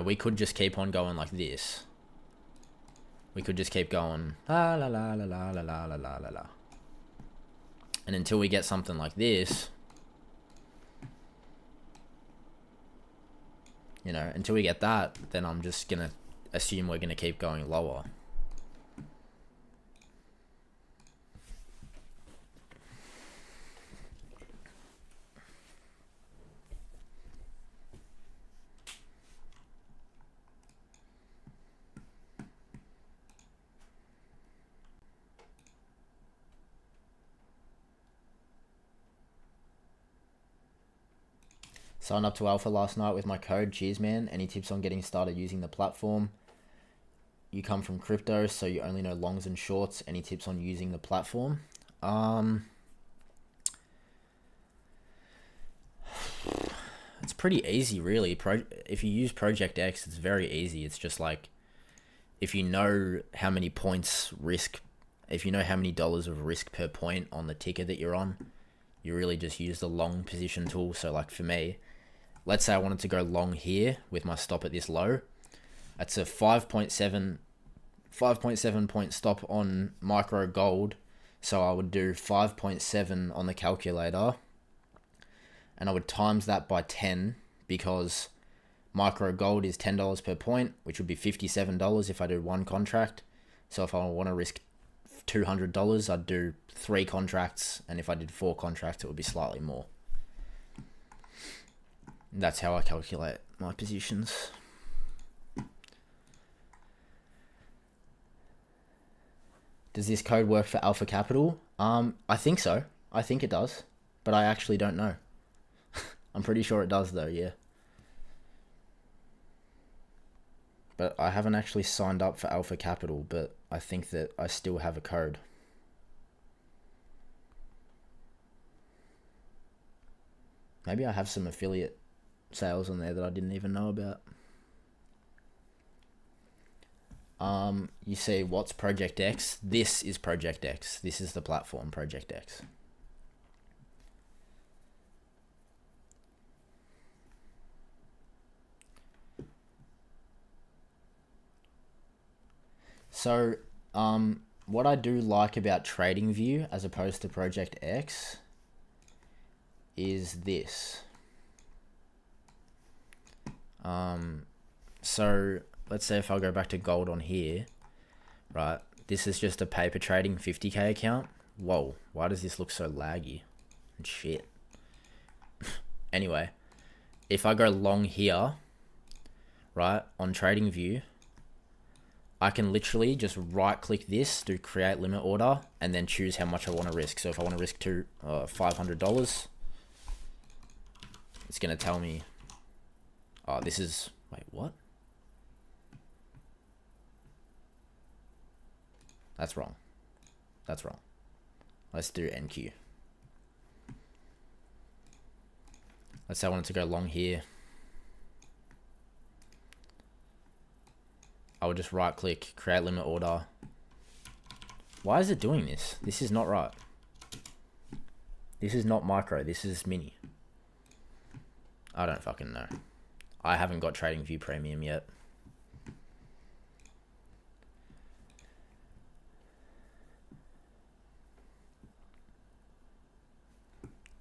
We could just keep on going like this. We could just keep going la la la la la la la la la la. And until we get something like this, until we get that, then I'm just gonna assume we're gonna keep going lower. Signed up to Alpha last night with my code. Cheers, man. Any tips on getting started using the platform? You come from crypto, so you only know longs and shorts. Any tips on using the platform? It's pretty easy, really. If you use Project X, it's very easy. It's just if you know how many points risk, if you know how many dollars of risk per point on the ticker that you're on, you really just use the long position tool. So for me, let's say I wanted to go long here with my stop at this low. That's a 5.7 point stop on micro gold. So I would do 5.7 on the calculator. And I would times that by 10 because micro gold is $10 per point, which would be $57 if I do 1 contract. So if I want to risk $200, I'd do 3 contracts. And if I did 4 contracts, it would be slightly more. That's how I calculate my positions. Does this code work for Alpha Capital? I think so. I think it does, but I actually don't know. I'm pretty sure it does though, yeah. But I haven't actually signed up for Alpha Capital, but I think that I still have a code. Maybe I have some affiliate sales on there that I didn't even know about. You see, what's Project X? This is Project X. This is the platform, Project X. So, what I do like about TradingView as opposed to Project X is this. So let's say if I go back to gold on here, right? This is just a paper trading 50k account. Whoa, why does this look so laggy and shit? Anyway, if I go long here, right, on TradingView, I can literally just right click this, do create limit order, and then choose how much I want to risk. So if I want to risk to $500, it's going to tell me, oh, this is, wait, what? That's wrong. That's wrong. Let's do NQ. Let's say I wanted to go long here. I would just right click, create limit order. Why is it doing this? This is not right. This is not micro, this is mini. I don't fucking know. I haven't got TradingView Premium yet.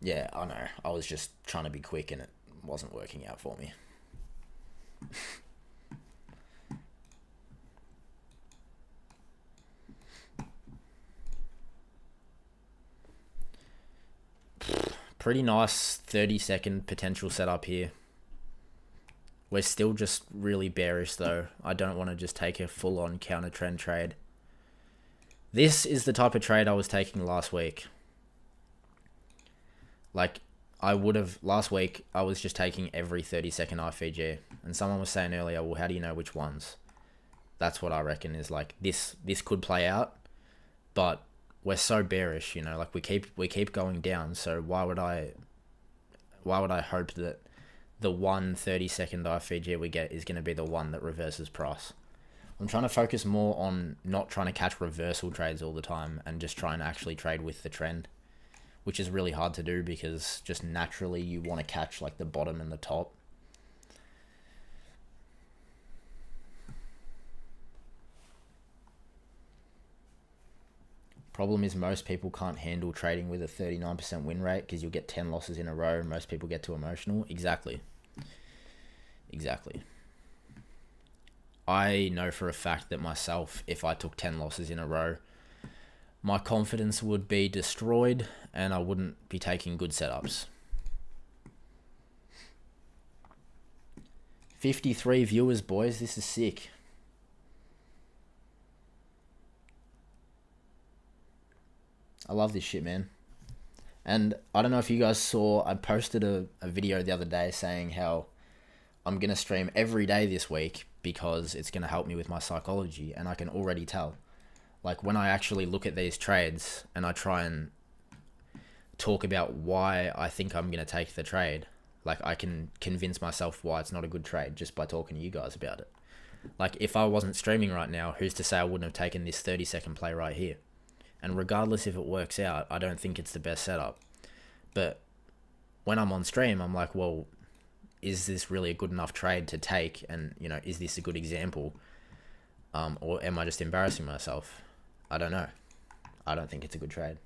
Yeah, I know. I was just trying to be quick and it wasn't working out for me. Pretty nice 30-second potential setup here. We're still just really bearish though. I don't want to just take a full-on counter trend trade. This is the type of trade I was taking last week. Like, I would have, last week, I was just taking every 30-second IFG. And someone was saying earlier, well, how do you know which ones? That's what I reckon is like, this could play out, but we're so bearish, you know, like we keep going down. So why would I hope that the 1 30-second IFG we get is going to be the one that reverses price? I'm trying to focus more on not trying to catch reversal trades all the time and just trying to actually trade with the trend, which is really hard to do because just naturally you want to catch like the bottom and the top. Problem is most people can't handle trading with a 39% win rate because you'll get 10 losses in a row. Most people get too emotional. Exactly. I know for a fact that myself, if I took 10 losses in a row, my confidence would be destroyed and I wouldn't be taking good setups. 53 viewers, boys. This is sick. I love this shit, man. And I don't know if you guys saw, I posted a video the other day saying how I'm going to stream every day this week because it's going to help me with my psychology. And I can already tell. Like when I actually look at these trades and I try and talk about why I think I'm going to take the trade, like I can convince myself why it's not a good trade just by talking to you guys about it. Like if I wasn't streaming right now, who's to say I wouldn't have taken this 30-second play right here? And regardless if it works out, I don't think it's the best setup. But when I'm on stream, I'm like, well, is this really a good enough trade to take? And, you know, is this a good example? Or am I just embarrassing myself? I don't know. I don't think it's a good trade.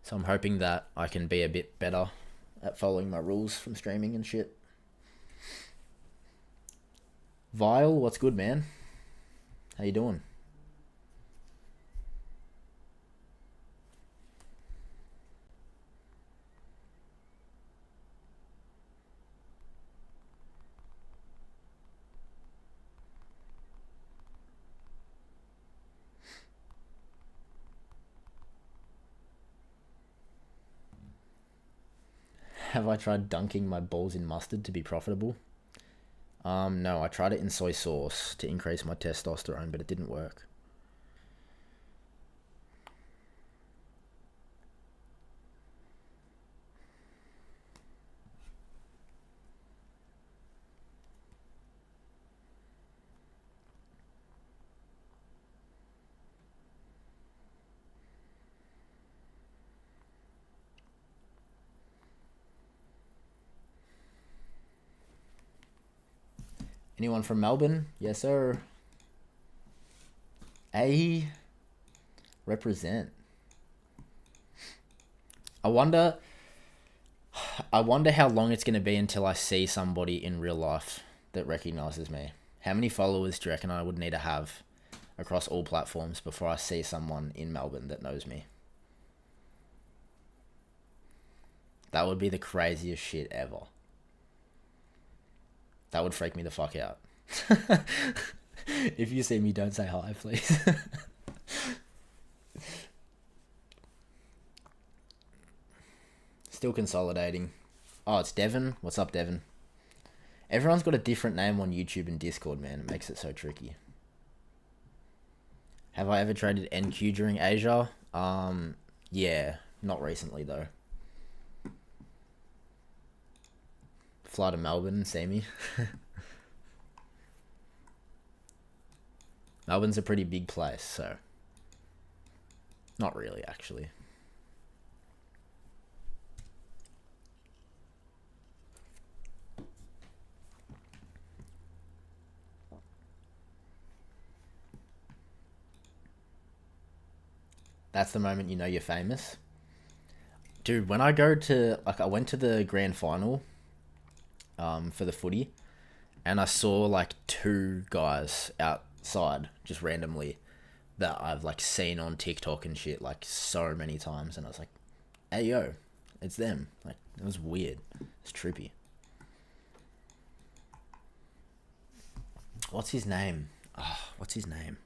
So I'm hoping that I can be a bit better at following my rules from streaming and shit. Vile, what's good, man? How you doing? Have I tried dunking my balls in mustard to be profitable? No, I tried it in soy sauce to increase my testosterone, but it didn't work. Anyone from Melbourne? Yes, sir. A represent. I wonder how long it's going to be until I see somebody in real life that recognizes me. How many followers do you reckon I would need to have across all platforms before I see someone in Melbourne that knows me? That would be the craziest shit ever. That would freak me the fuck out. If you see me, don't say hi, please. Still consolidating. Oh, it's Devon. What's up, Devon? Everyone's got a different name on YouTube and Discord, man. It makes it so tricky. Have I ever traded NQ during Asia? Yeah, not recently though. Fly to Melbourne and see me. Melbourne's a pretty big place, so not really, actually. That's the moment you know you're famous. Dude, when I go to, like, I went to the grand final for the footy, and I saw, like, 2 guys outside, just randomly, that I've, like, seen on TikTok and shit, like, so many times, and I was like, hey, yo, it's them. Like, it was weird. It's trippy. What's his name? Oh, what's his name?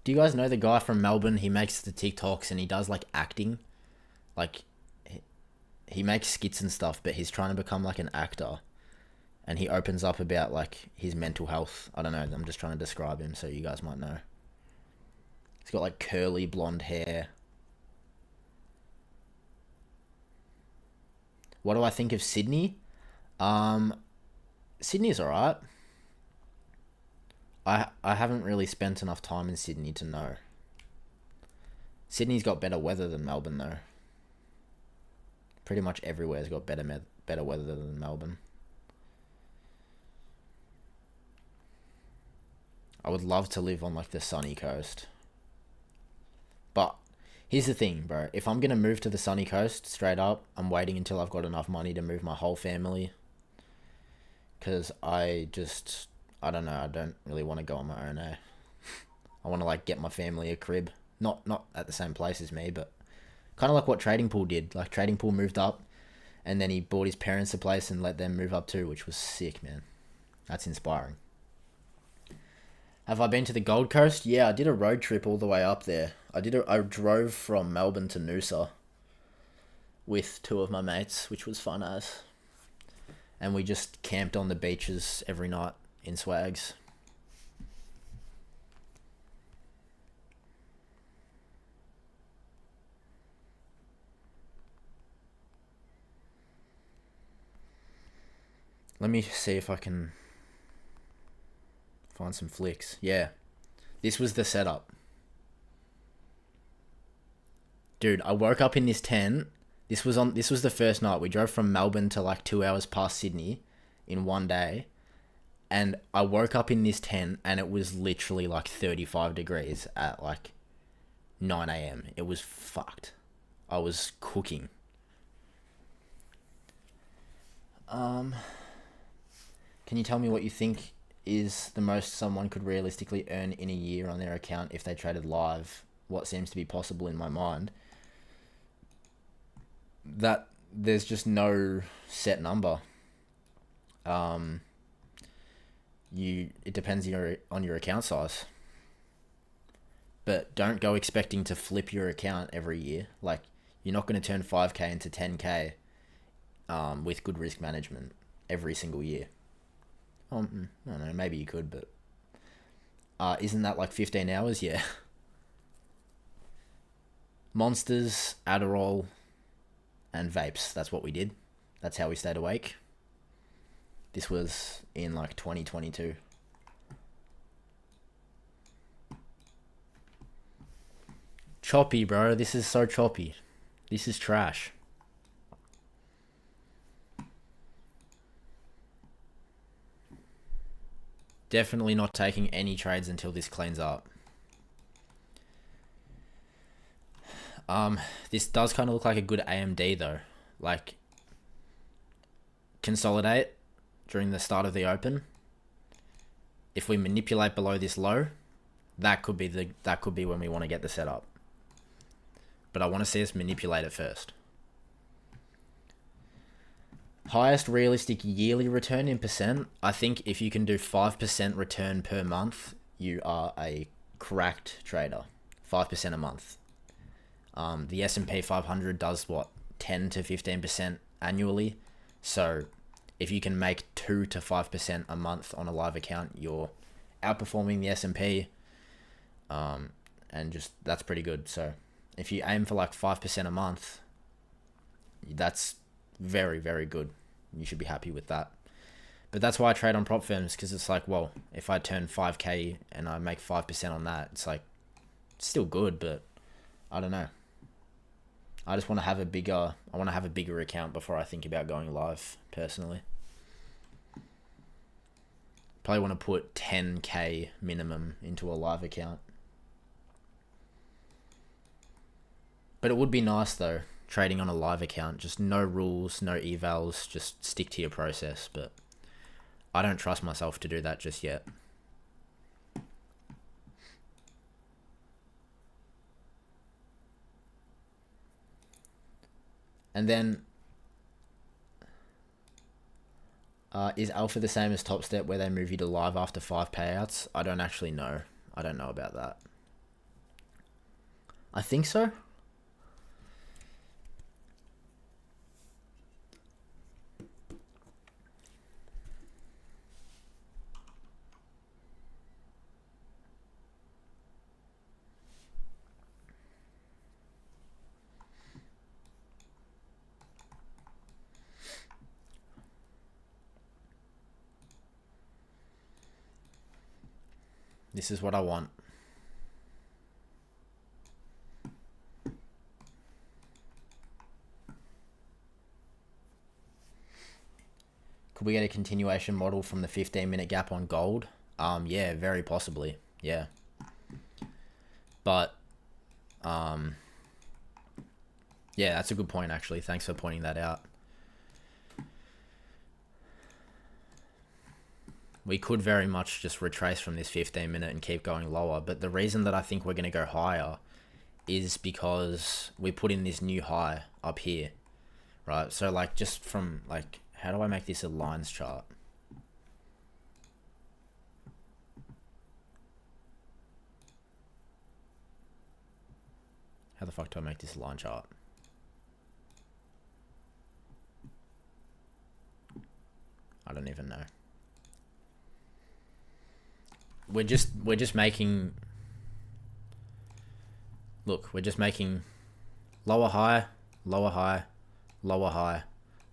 Do you guys know the guy from Melbourne? He makes the TikToks and he does, like, acting. Like, he makes skits and stuff, but he's trying to become, like, an actor. And he opens up about, like, his mental health. I don't know. I'm just trying to describe him so you guys might know. He's got, like, curly blonde hair. What do I think of Sydney? Sydney's alright. I haven't really spent enough time in Sydney to know. Sydney's got better weather than Melbourne, though. Pretty much everywhere's got better weather than Melbourne. I would love to live on, like, the sunny coast. But here's the thing, bro. If I'm going to move to the sunny coast, straight up, I'm waiting until I've got enough money to move my whole family. Because I don't know, I don't really want to go on my own, eh? I want to, like, get my family a crib. Not at the same place as me, but kind of like what Trading Pool did. Like, Trading Pool moved up, and then he bought his parents a place and let them move up too, which was sick, man. That's inspiring. Have I been to the Gold Coast? Yeah, I did a road trip all the way up there. I drove from Melbourne to Noosa with 2 of my mates, which was fun as. And we just camped on the beaches every night in swags. Let me see if I can find some flicks. Yeah. This was the setup. Dude, I woke up in this tent. This was the first night. We drove from Melbourne to, like, 2 hours past Sydney in one day. And I woke up in this tent and it was literally, like, 35 degrees at, like, 9 a.m. It was fucked. I was cooking. Can you tell me what you think is the most someone could realistically earn in a year on their account if they traded live? What seems to be possible in my mind? That there's just no set number. It depends on your account size. but don't go expecting to flip your account every year. Like, you're not going to turn 5k into 10k with good risk management every single year. I don't know, maybe you could, but isn't that like 15 hours? Yeah. Monsters, Adderall, and vapes. That's what we did. That's how we stayed awake. This was in like 2022. Choppy, bro. This is so choppy. This is trash. Definitely not taking any trades until this cleans up. This does kind of look like a good AMD though. Like, consolidate during the start of the open. If we manipulate below this low, that could be when we want to get the setup. But I want to see us manipulate it first. Highest realistic yearly return in percent. I think if you can do 5% return per month, you are a cracked trader. 5% a month. The S&P 500 does what? 10 to 15% annually. So if you can make 2 to 5% a month on a live account, you're outperforming the S&P. And just, that's pretty good. So if you aim for like 5% a month, that's very, very good. You should be happy with that. But that's why I trade on prop firms, because it's like, well, if I turn 5k and I make 5% on that, it's like, it's still good, but I don't know. I just want to have a bigger account before I think about going live, personally. Probably want to put 10k minimum into a live account. But it would be nice though, trading on a live account, just no rules, no evals, just stick to your process. But I don't trust myself to do that just yet. And then, is alpha the same as top step where they move you to live after 5 payouts? I don't actually know. I don't know about that. I think so. This is what I want. Could we get a continuation model from the 15-minute gap on gold? Yeah, very possibly. Yeah. But, yeah, that's a good point, actually. Thanks for pointing that out. We could very much just retrace from this 15-minute and keep going lower. But the reason that I think we're going to go higher is because we put in this new high up here, right? So, like, just from, like, how do I make this a lines chart? How the fuck do I make this a line chart? I don't even know. We're just making, look, we're just making lower high, lower high, lower high,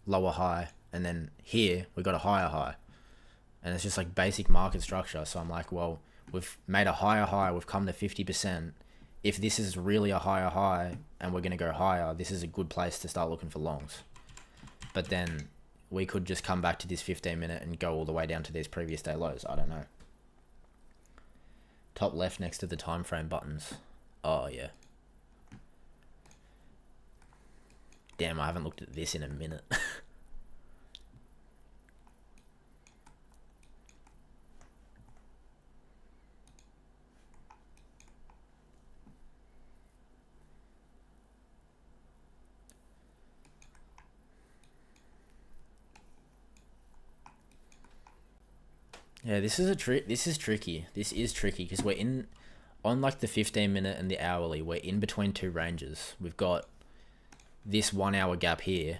lower high, and then here we got a higher high. And it's just like basic market structure. So I'm like, well, we've made a higher high, we've come to 50%. If this is really a higher high and we're going to go higher, this is a good place to start looking for longs. But then we could just come back to this 15-minute and go all the way down to these previous day lows. I don't know. Top left next to the time frame buttons. Oh, yeah. Damn, I haven't looked at this in a minute. Yeah, this is tricky. This is tricky because we're in on like the 15-minute and the hourly, we're in between two ranges. We've got this 1 hour gap here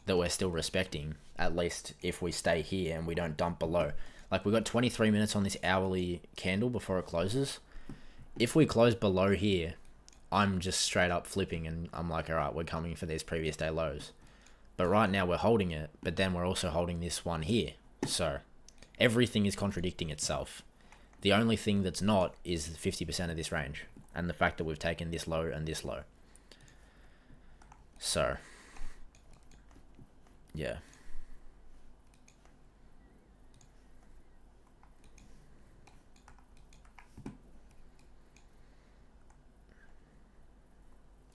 that we're still respecting, at least if we stay here and we don't dump below. Like, we've got 23 minutes on this hourly candle before it closes. If we close below here, I'm just straight up flipping and I'm like, all right, we're coming for these previous day lows. But right now we're holding it, but then we're also holding this one here. So everything is contradicting itself. The only thing that's not is 50% of this range and the fact that we've taken this low and this low. So, yeah.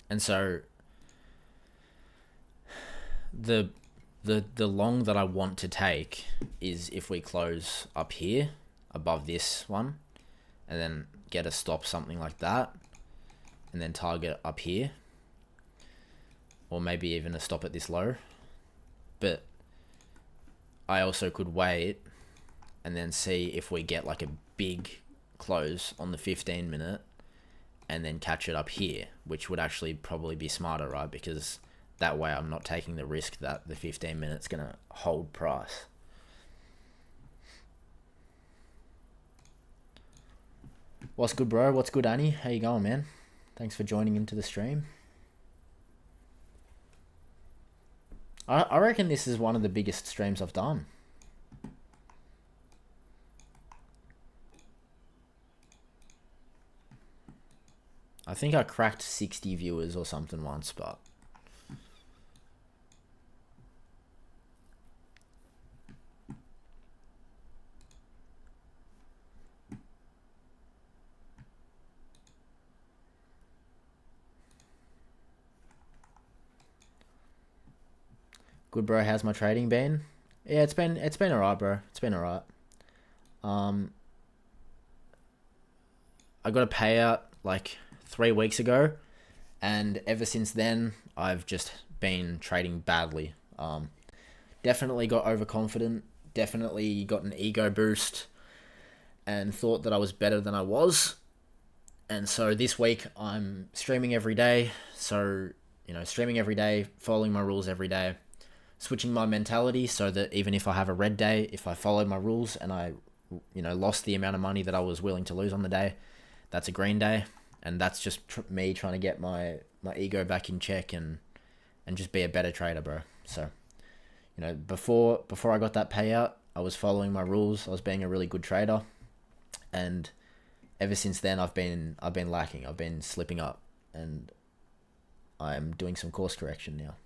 And so the long that I want to take is if we close up here above this one and then get a stop, something like that, and then target up here, or maybe even a stop at this low. But I also could wait and then see if we get like a big close on the 15-minute and then catch it up here, which would actually probably be smarter, right? Because that way I'm not taking the risk that the 15 minutes going to hold price. What's good, bro? What's good, Annie? How you going, man? Thanks for joining into the stream. I reckon this is one of the biggest streams I've done. I think I cracked 60 viewers or something once, but good, bro. How's my trading been? Yeah, it's been alright, bro. It's been alright. I got a payout like 3 weeks ago, and ever since then I've just been trading badly. Definitely got overconfident, definitely got an ego boost and thought that I was better than I was. And so this week I'm streaming every day. So, streaming every day, following my rules every day, switching my mentality so that even if I have a red day, if I follow my rules and I, lost the amount of money that I was willing to lose on the day, that's a green day. And that's just me trying to get my ego back in check and just be a better trader, bro. So, before I got that payout, I was following my rules. I was being a really good trader, and ever since then, I've been lacking. I've been slipping up, and I'm doing some course correction now.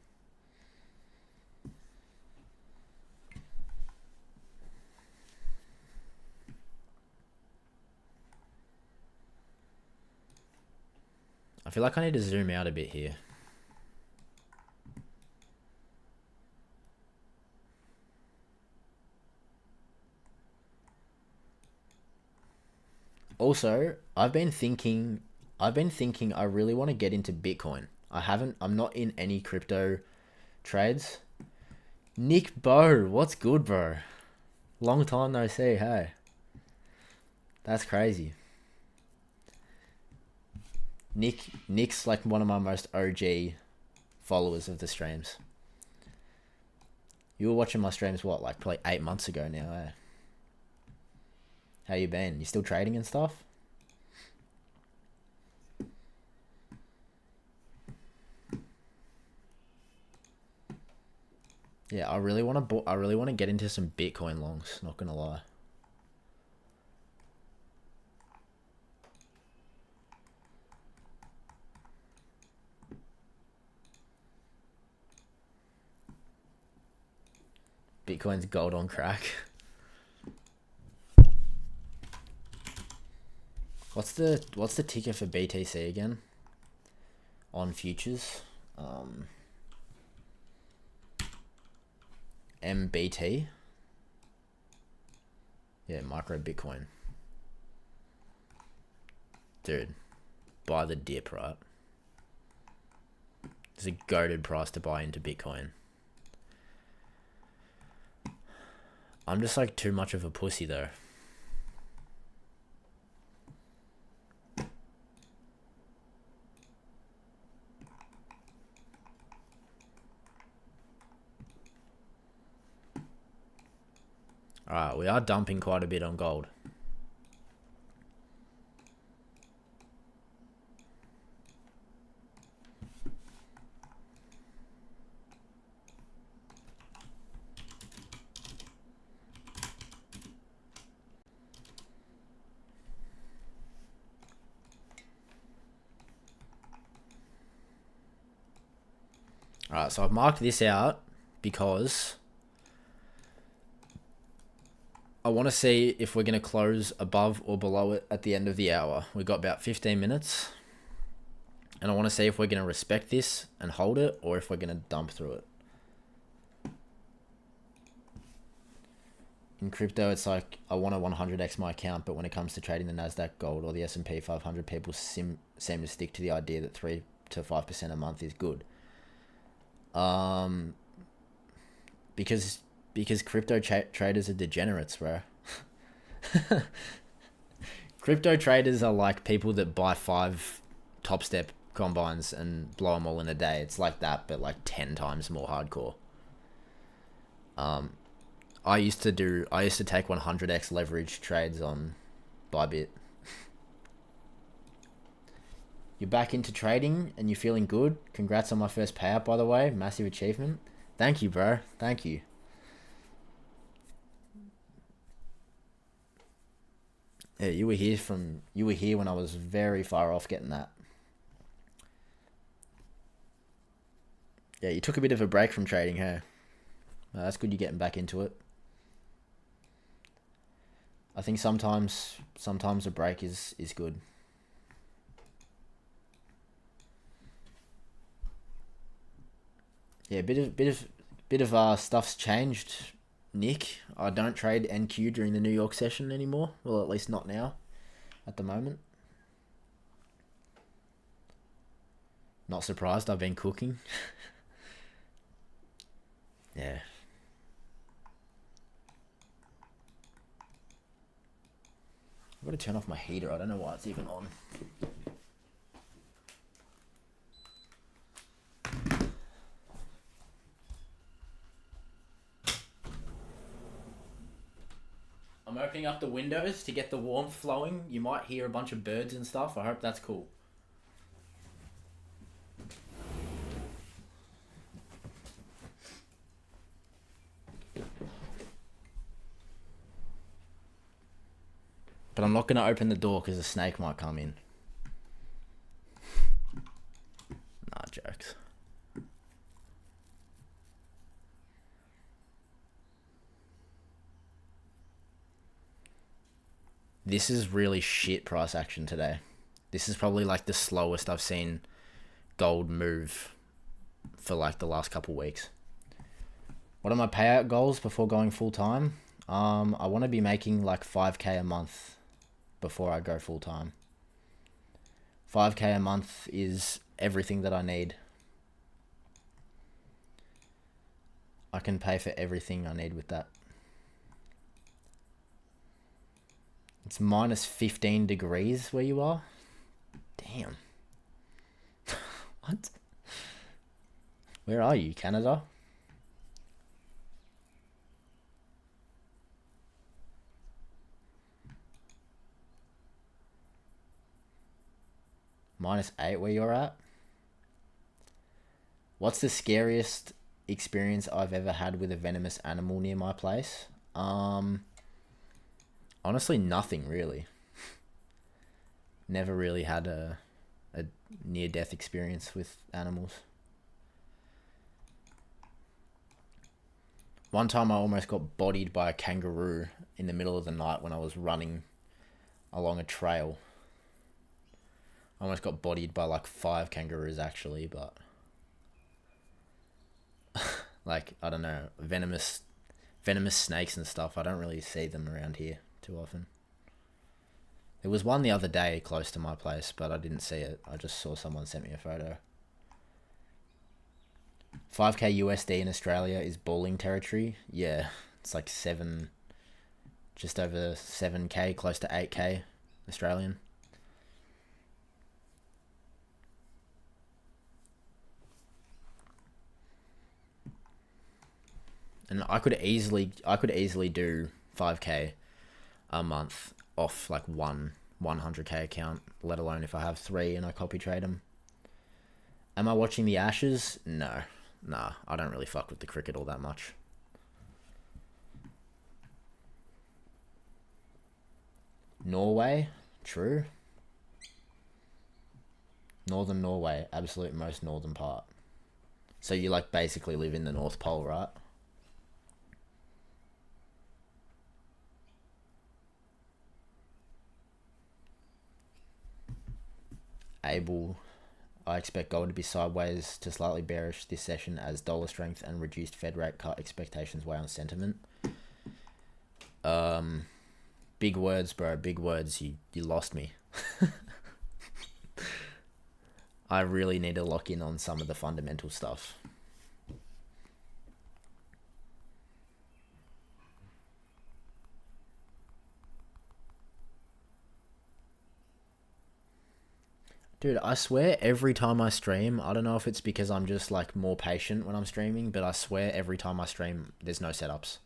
I feel like I need to zoom out a bit here. Also, I've been thinking I really want to get into Bitcoin. I'm not in any crypto trades. Nick Bo, what's good, bro? Long time no see, hey. That's crazy. Nick's like one of my most OG followers of the streams. You were watching my streams, what, like probably 8 months ago now, eh? How you been? You still trading and stuff? Yeah, I really want to get into some Bitcoin longs, not gonna lie. Bitcoin's gold on crack. What's the ticker for BTC again? On futures, MBT. Yeah, micro Bitcoin. Dude, buy the dip, right? It's a goated price to buy into Bitcoin. I'm just like too much of a pussy though. Alright, we are dumping quite a bit on gold. Alright, so I've marked this out because I want to see if we're going to close above or below it at the end of the hour. We've got about 15 minutes. And I want to see if we're going to respect this and hold it, or if we're going to dump through it. In crypto, it's like, I want to 100x my account, but when it comes to trading the Nasdaq Gold or the S&P 500, people seem to stick to the idea that 3 to 5% a month is good. Because crypto traders are degenerates, bro. Crypto traders are like people that buy 5 Top Step combines and blow them all in a day. It's like that, but like 10 times more hardcore. I used to take 100x leverage trades on Bybit. You're back into trading and you're feeling good. Congrats on my first payout, by the way. Massive achievement. Thank you, bro. Thank you. Yeah, you were here when I was very far off getting that. Yeah, you took a bit of a break from trading, hey? Well, that's good you're getting back into it. I think sometimes a break is good. Yeah, bit of stuff's changed, Nick. I don't trade NQ during the New York session anymore. Well, at least not now, at the moment. Not surprised, I've been cooking. Yeah. I've got to turn off my heater. I don't know why it's even on. I'm opening up the windows to get the warmth flowing. You might hear a bunch of birds and stuff. I hope that's cool. But I'm not going to open the door because a snake might come in. Nah, jokes. This is really shit price action today. This is probably like the slowest I've seen gold move for like the last couple weeks. What are my payout goals before going full time? I want to be making like 5k a month before I go full time. 5k a month is everything that I need. I can pay for everything I need with that. It's minus 15 degrees where you are. Damn. What? Where are you, Canada? -8 where you're at? What's the scariest experience I've ever had with a venomous animal near my place? Honestly, nothing really. Never really had a near-death experience with animals. One time I almost got bodied by a kangaroo in the middle of the night when I was running along a trail. I almost got bodied by like 5 kangaroos actually, but like, I don't know, venomous snakes and stuff, I don't really see them around here too often. There was one the other day close to my place, but I didn't see it. I just saw someone sent me a photo. 5k USD in Australia is balling territory. Yeah, it's like just over 7k, close to 8k Australian. And I could easily do 5k a month off like one 100k account, let alone if I have 3 and I copy trade them. Am I watching the Ashes? No. Nah, I don't really fuck with the cricket all that much. Norway? True. Northern Norway, absolute most northern part. So you like basically live in the North Pole, right? Able, I expect gold to be sideways to slightly bearish this session as dollar strength and reduced Fed rate cut expectations weigh on sentiment. Big words, bro. Big words. You lost me. I really need to lock in on some of the fundamental stuff. Dude, I swear every time I stream, I don't know if it's because I'm just like more patient when I'm streaming, but I swear every time I stream, there's no setups.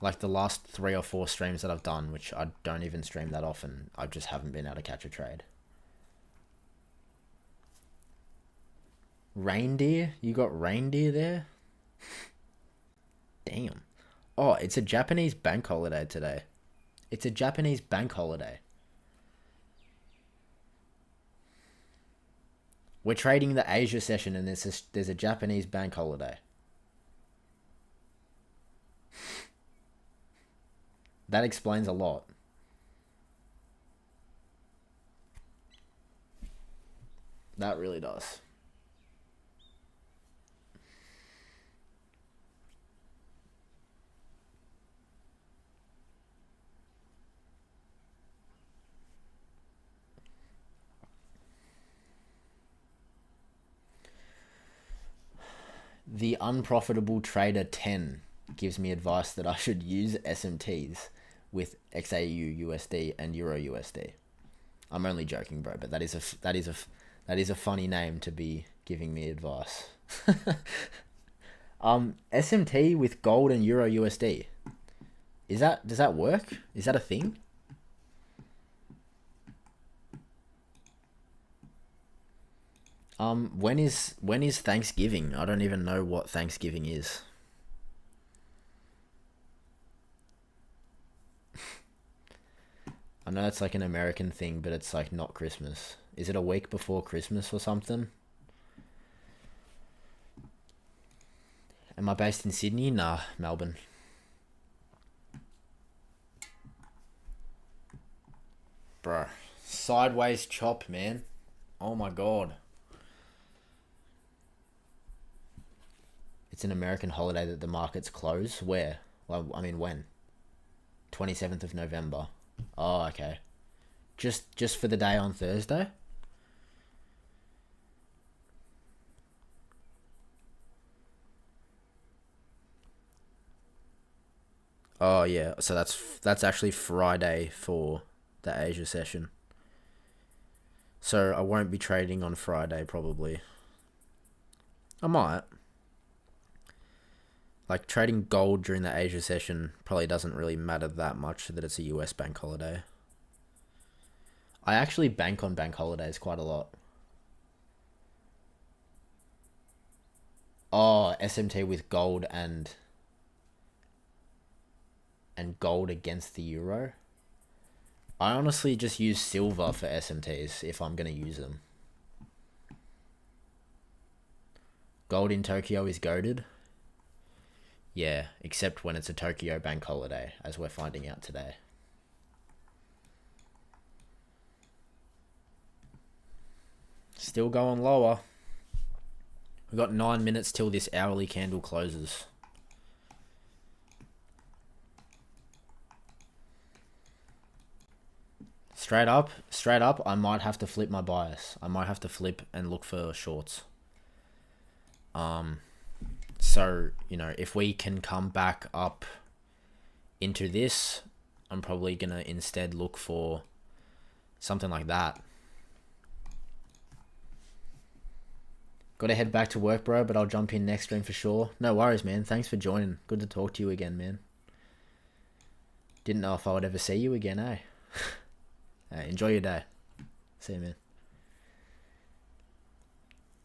Like the last 3 or 4 streams that I've done, which I don't even stream that often, I just haven't been able to catch a trade. Reindeer? You got reindeer there? Damn. Oh, it's a Japanese bank holiday today. It's a Japanese bank holiday. We're trading the Asia session and there's a Japanese bank holiday. That explains a lot. That really does. The unprofitable trader 10 gives me advice that I should use SMTs with XAU USD and Euro USD. I'm only joking, bro, but that is a funny name to be giving me advice. SMT with gold and Euro USD. Does that work? Is that a thing? When is Thanksgiving? I don't even know what Thanksgiving is. I know it's like an American thing, but it's like not Christmas. Is it a week before Christmas or something? Am I based in Sydney? Nah, Melbourne. Bruh. Sideways chop, man. Oh my god. It's an American holiday that the markets close. Where? Well, I mean, when? 27th of November. Oh, okay. Just for the day on Thursday? Oh yeah, so that's actually Friday for the Asia session. So I won't be trading on Friday probably. I might. Like trading gold during the Asia session probably doesn't really matter that much that it's a US bank holiday. I actually bank on bank holidays quite a lot. Oh, SMT with gold and gold against the euro. I honestly just use silver for SMTs if I'm going to use them. Gold in Tokyo is goated. Yeah, except when it's a Tokyo bank holiday, as we're finding out today. Still going lower. We've got 9 minutes till this hourly candle closes. Straight up, I might have to flip my bias. I might have to flip and look for shorts. So, you know, if we can come back up into this, I'm probably going to instead look for something like that. Got to head back to work, bro, but I'll jump in next stream for sure. No worries, man. Thanks for joining. Good to talk to you again, man. Didn't know if I would ever see you again, eh? Hey, enjoy your day. See you, man.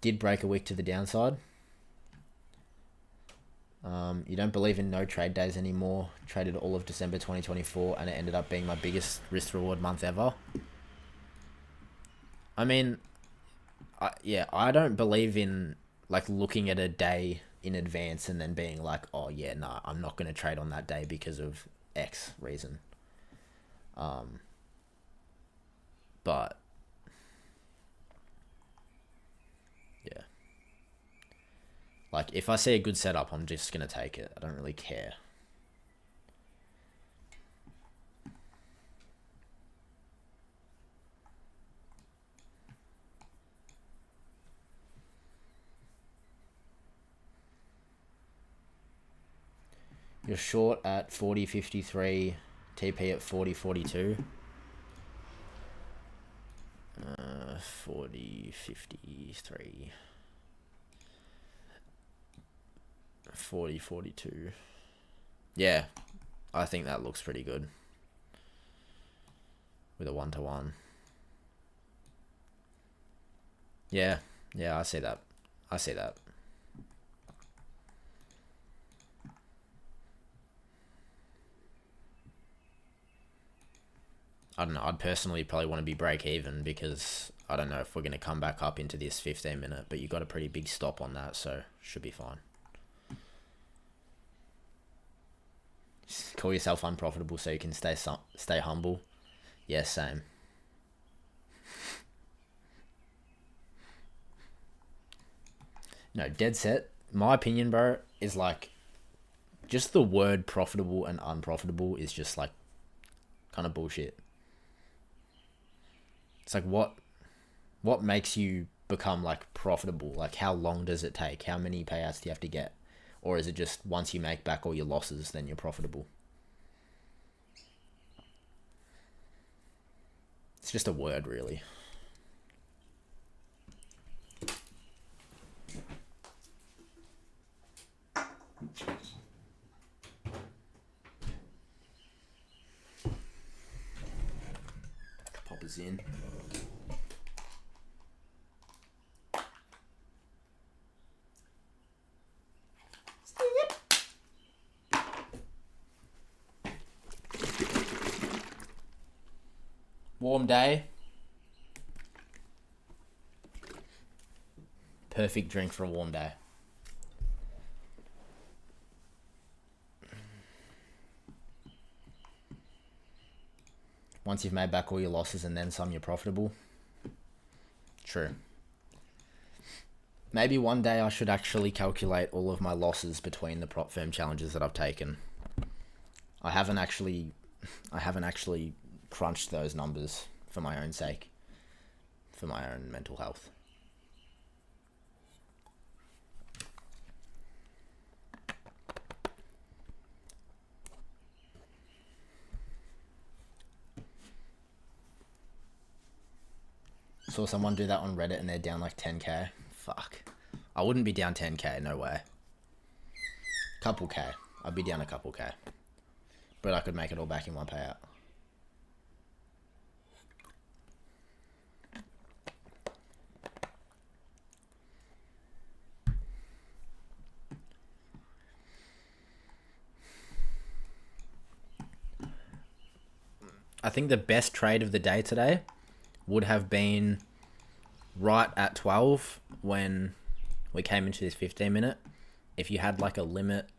Did break a wick to the downside. You don't believe in no trade days anymore. Traded all of December 2024 and it ended up being my biggest risk reward month ever. I mean, I don't believe in like looking at a day in advance and then being like, oh yeah, nah, I'm not going to trade on that day because of X reason. But yeah. Like, if I see a good setup, I'm just going to take it. I don't really care. You're short at 40.53, TP at 40.42. 40.53. 40.42. Yeah, I think that looks pretty good with a 1-to-1. Yeah, I see that. I see that. I don't know. I'd personally probably want to be break even because I don't know if we're going to come back up into this 15-minute, but you got a pretty big stop on that, so should be fine. Just call yourself unprofitable so you can stay humble. Yeah, same. No, dead set. My opinion, bro, is like just the word profitable and unprofitable is just like kind of bullshit. It's like what makes you become like profitable? Like how long does it take? How many payouts do you have to get? Or is it just once you make back all your losses, then you're profitable? It's just a word, really. Poppers in. Warm day. Perfect drink for a warm day. Once you've made back all your losses and then some, you're profitable. True. Maybe one day I should actually calculate all of my losses between the prop firm challenges that I've taken. I haven't actually crunched those numbers for my own sake, for my own mental health. Saw someone do that on Reddit and they're down like 10k. Fuck. I wouldn't be down 10k, no way. Couple k. I'd be down a couple k. But I could make it all back in one payout. I think the best trade of the day today would have been right at 12 when we came into this 15-minute. If you had like a limit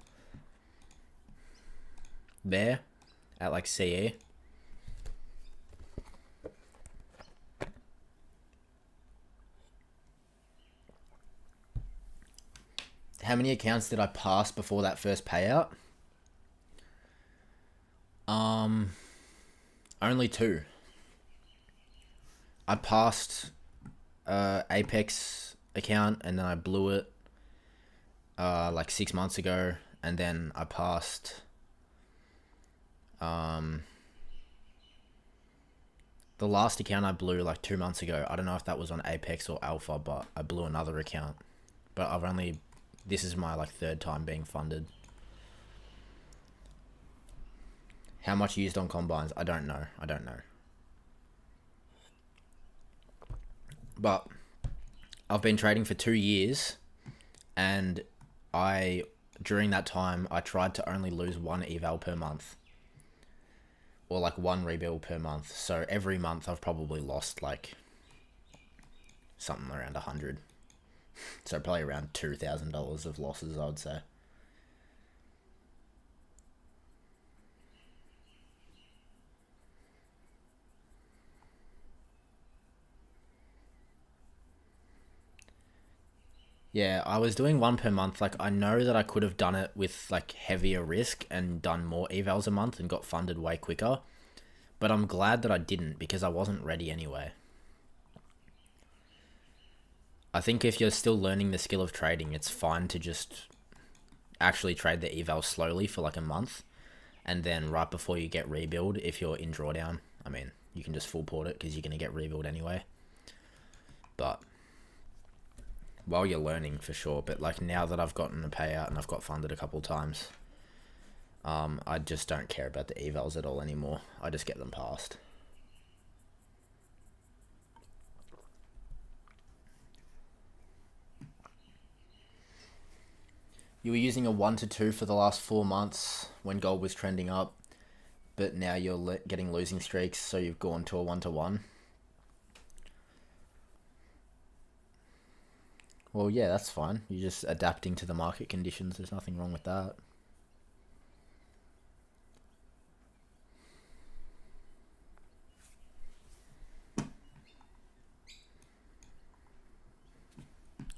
there at like CE. How many accounts did I pass before that first payout? Only 2. I passed Apex account and then I blew it like 6 months ago, and then I passed the last account I blew like 2 months ago. I don't know if that was on Apex or Alpha, but I blew another account. But this is my like 3rd time being funded. How much used on combines? I don't know. But I've been trading for 2 years, and during that time I tried to only lose one eval per month, or like one rebuild per month. So every month I've probably lost like something around 100. So probably around $2,000 of losses, I would say. Yeah, I was doing one per month. Like, I know that I could have done it with like heavier risk and done more evals a month and got funded way quicker. But I'm glad that I didn't, because I wasn't ready anyway. I think if you're still learning the skill of trading, it's fine to just actually trade the eval slowly for like a month, and then right before you get rebuild, if you're in drawdown, I mean, you can just full port it because you're going to get rebuild anyway. But while you're learning, for sure. But like, now that I've gotten a payout and I've got funded a couple times, I just don't care about the evals at all anymore. I just get them passed. You were using a 1 to 2 for the last 4 months when gold was trending up, but now you're getting losing streaks, so you've gone to a 1 to 1. Well, yeah, that's fine. You're just adapting to the market conditions. There's nothing wrong with that.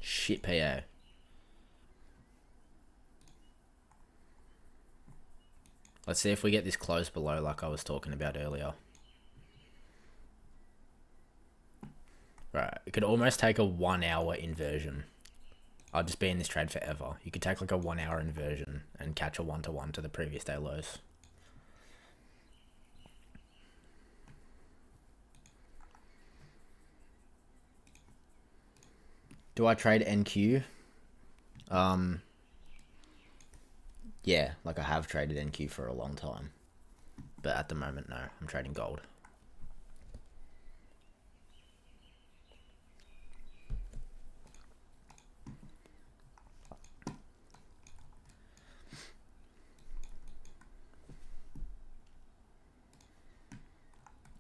Shit, PA. Let's see if we get this close below like I was talking about earlier. Right, it could almost take a 1 hour inversion. I'll just be in this trade forever. You could take like a 1 hour inversion and catch a 1 to 1 to the previous day lows. Do I trade NQ? Yeah, like I have traded NQ for a long time. But at the moment, no. I'm trading gold.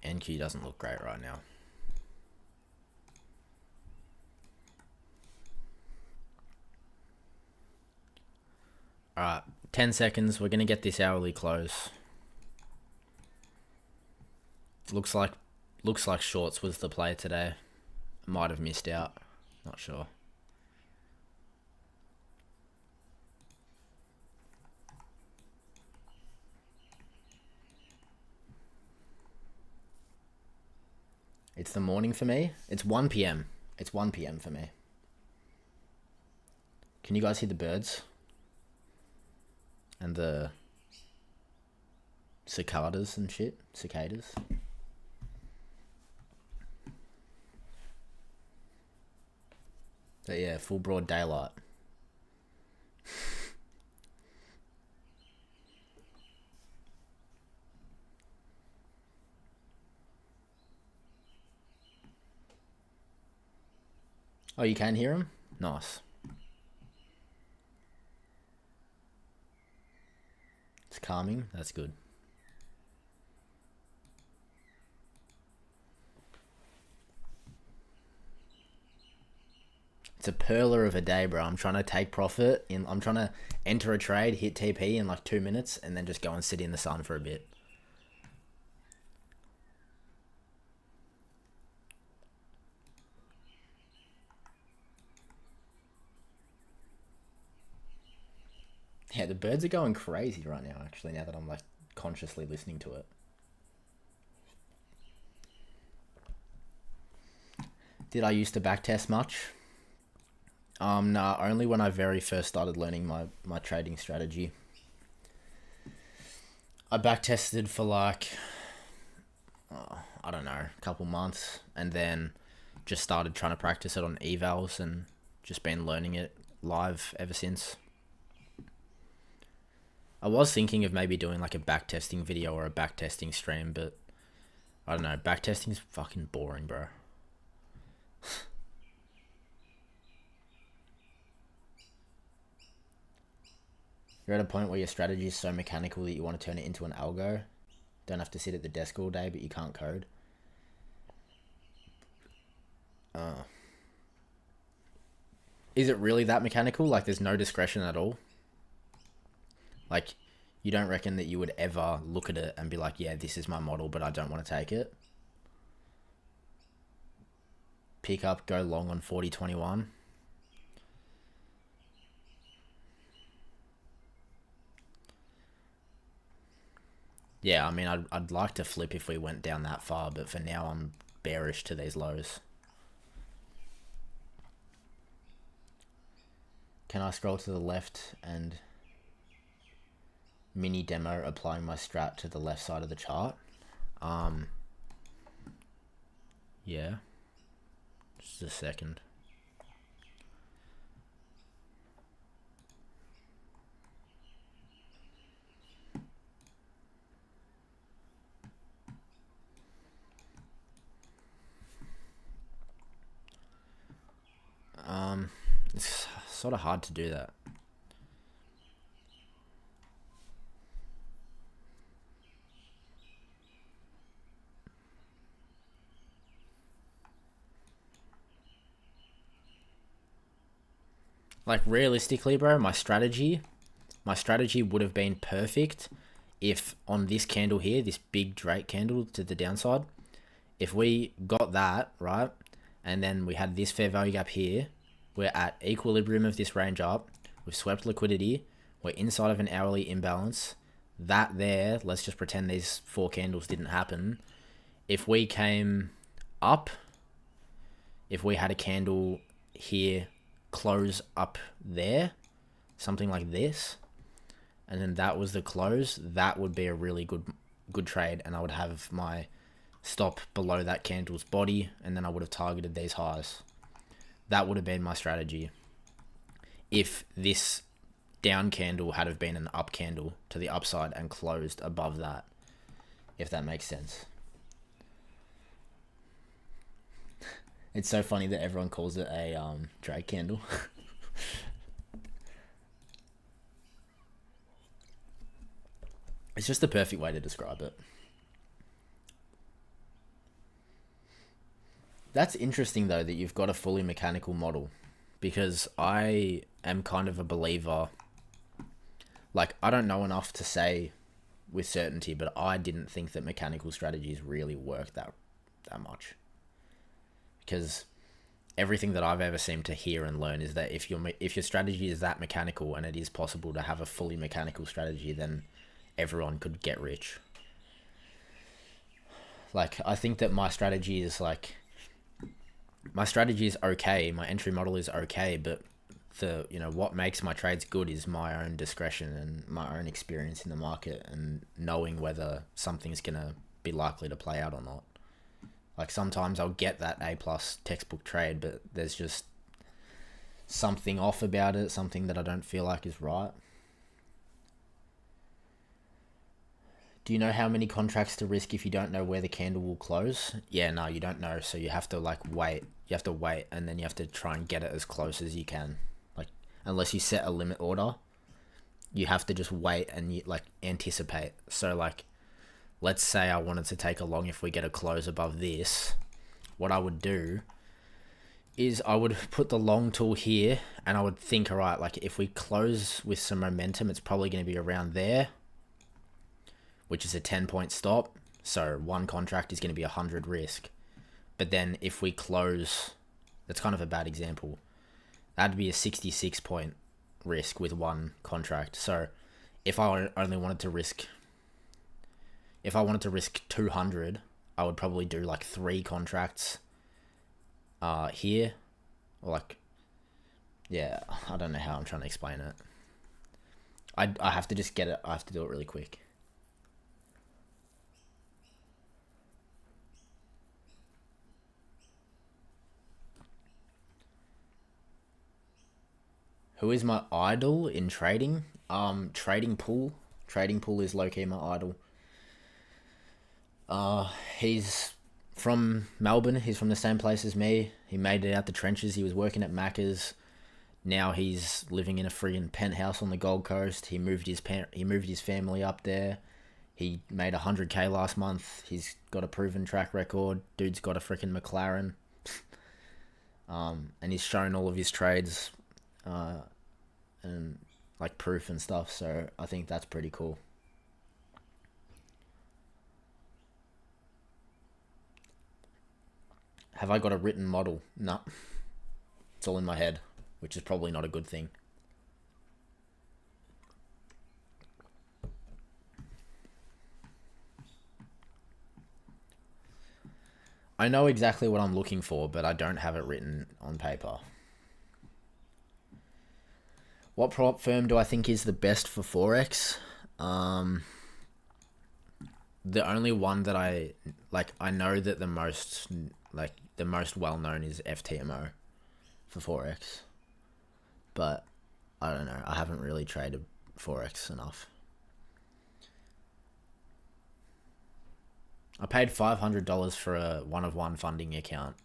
NQ doesn't look great right now. Alright, 10 seconds. We're going to get this hourly close. Looks like shorts was the play today. Might have missed out. Not sure. It's the morning for me. It's 1 p.m. It's 1 p.m. for me. Can you guys hear the birds? And the cicadas and shit? Cicadas? But yeah, full broad daylight. Oh, you can hear them? Nice. It's calming. That's good. It's a perler of a day, bro. I'm trying to take profit. I'm trying to enter a trade, hit TP in like 2 minutes, and then just go and sit in the sun for a bit. Yeah, the birds are going crazy right now, actually, now that I'm like consciously listening to it. Did I used to backtest much? Nah, only when I very first started learning my trading strategy. I backtested for like, I don't know, a couple months, and then just started trying to practice it on evals and just been learning it live ever since. I was thinking of maybe doing like a backtesting video or a backtesting stream, but I don't know. Backtesting's fucking boring, bro. You're at a point where your strategy is so mechanical that you want to turn it into an algo. Don't have to sit at the desk all day, but you can't code. Is it really that mechanical? Like, there's no discretion at all? Like, you don't reckon that you would ever look at it and be like, yeah, this is my model, but I don't want to take it? Pick up, go long on 40.21. Yeah, I mean, I'd like to flip if we went down that far, but for now I'm bearish to these lows. Can I scroll to the left and mini demo applying my strat to the left side of the chart? Yeah. Just a second. It's sort of hard to do that. Like, realistically, bro, my strategy would have been perfect if on this candle here, this big Drake candle to the downside, if we got that, right, and then we had this fair value gap here, we're at equilibrium of this range up, we've swept liquidity, we're inside of an hourly imbalance, that there, let's just pretend these 4 candles didn't happen. If we came up, if we had a candle here close up there, something like this, and then that was the close, that would be a really good trade, and I would have my stop below that candle's body, and then I would have targeted these highs. That would have been my strategy if this down candle had have been an up candle to the upside and closed above that, if that makes sense. It's so funny that everyone calls it a Drake candle. It's just the perfect way to describe it. That's interesting, though, that you've got a fully mechanical model, because I am kind of a believer. Like, I don't know enough to say with certainty, but I didn't think that mechanical strategies really work that much. Because everything that I've ever seemed to hear and learn is that if your strategy is that mechanical, and it is possible to have a fully mechanical strategy, then everyone could get rich. Like, I think that my strategy is okay, my entry model is okay, but what makes my trades good is my own discretion and my own experience in the market and knowing whether something's gonna be likely to play out or not. Like, sometimes I'll get that A+ textbook trade, but there's just something off about it, something that I don't feel like is right. Do you know how many contracts to risk if you don't know where the candle will close? Yeah, no, you don't know, so you have to wait. You have to wait, and then you have to try and get it as close as you can. Like, unless you set a limit order, you have to just wait and you anticipate. So let's say I wanted to take a long if we get a close above this. What I would do is I would put the long tool here, and I would think, all right, if we close with some momentum, it's probably going to be around there, which is a 10-point stop. So one contract is going to be 100 risk. But then if we close, that's kind of a bad example. That'd be a 66-point risk with one contract. So if I only wanted to risk, 200, I would probably do 3 contracts here. Or yeah, I don't know how I'm trying to explain it. I have to just get it. I have to do it really quick. Who is my idol in trading? Trading pool. trading pool is low-key my idol. He's from Melbourne. He's from the same place as me. He made it out the trenches. He was working at Macca's. Now he's living in a friggin' penthouse on the Gold Coast. He moved his family up there. He made 100K last month. He's got a proven track record. Dude's got a freaking McLaren. And he's shown all of his trades, and like proof and stuff. So I think that's pretty cool. Have I got a written model? No. It's all in my head, which is probably not a good thing. I know exactly what I'm looking for, but I don't have it written on paper. What prop firm do I think is the best for Forex? The only one that I know that the most well-known is FTMO for Forex. But I don't know. I haven't really traded Forex enough. I paid $500 for a one-of-one funding account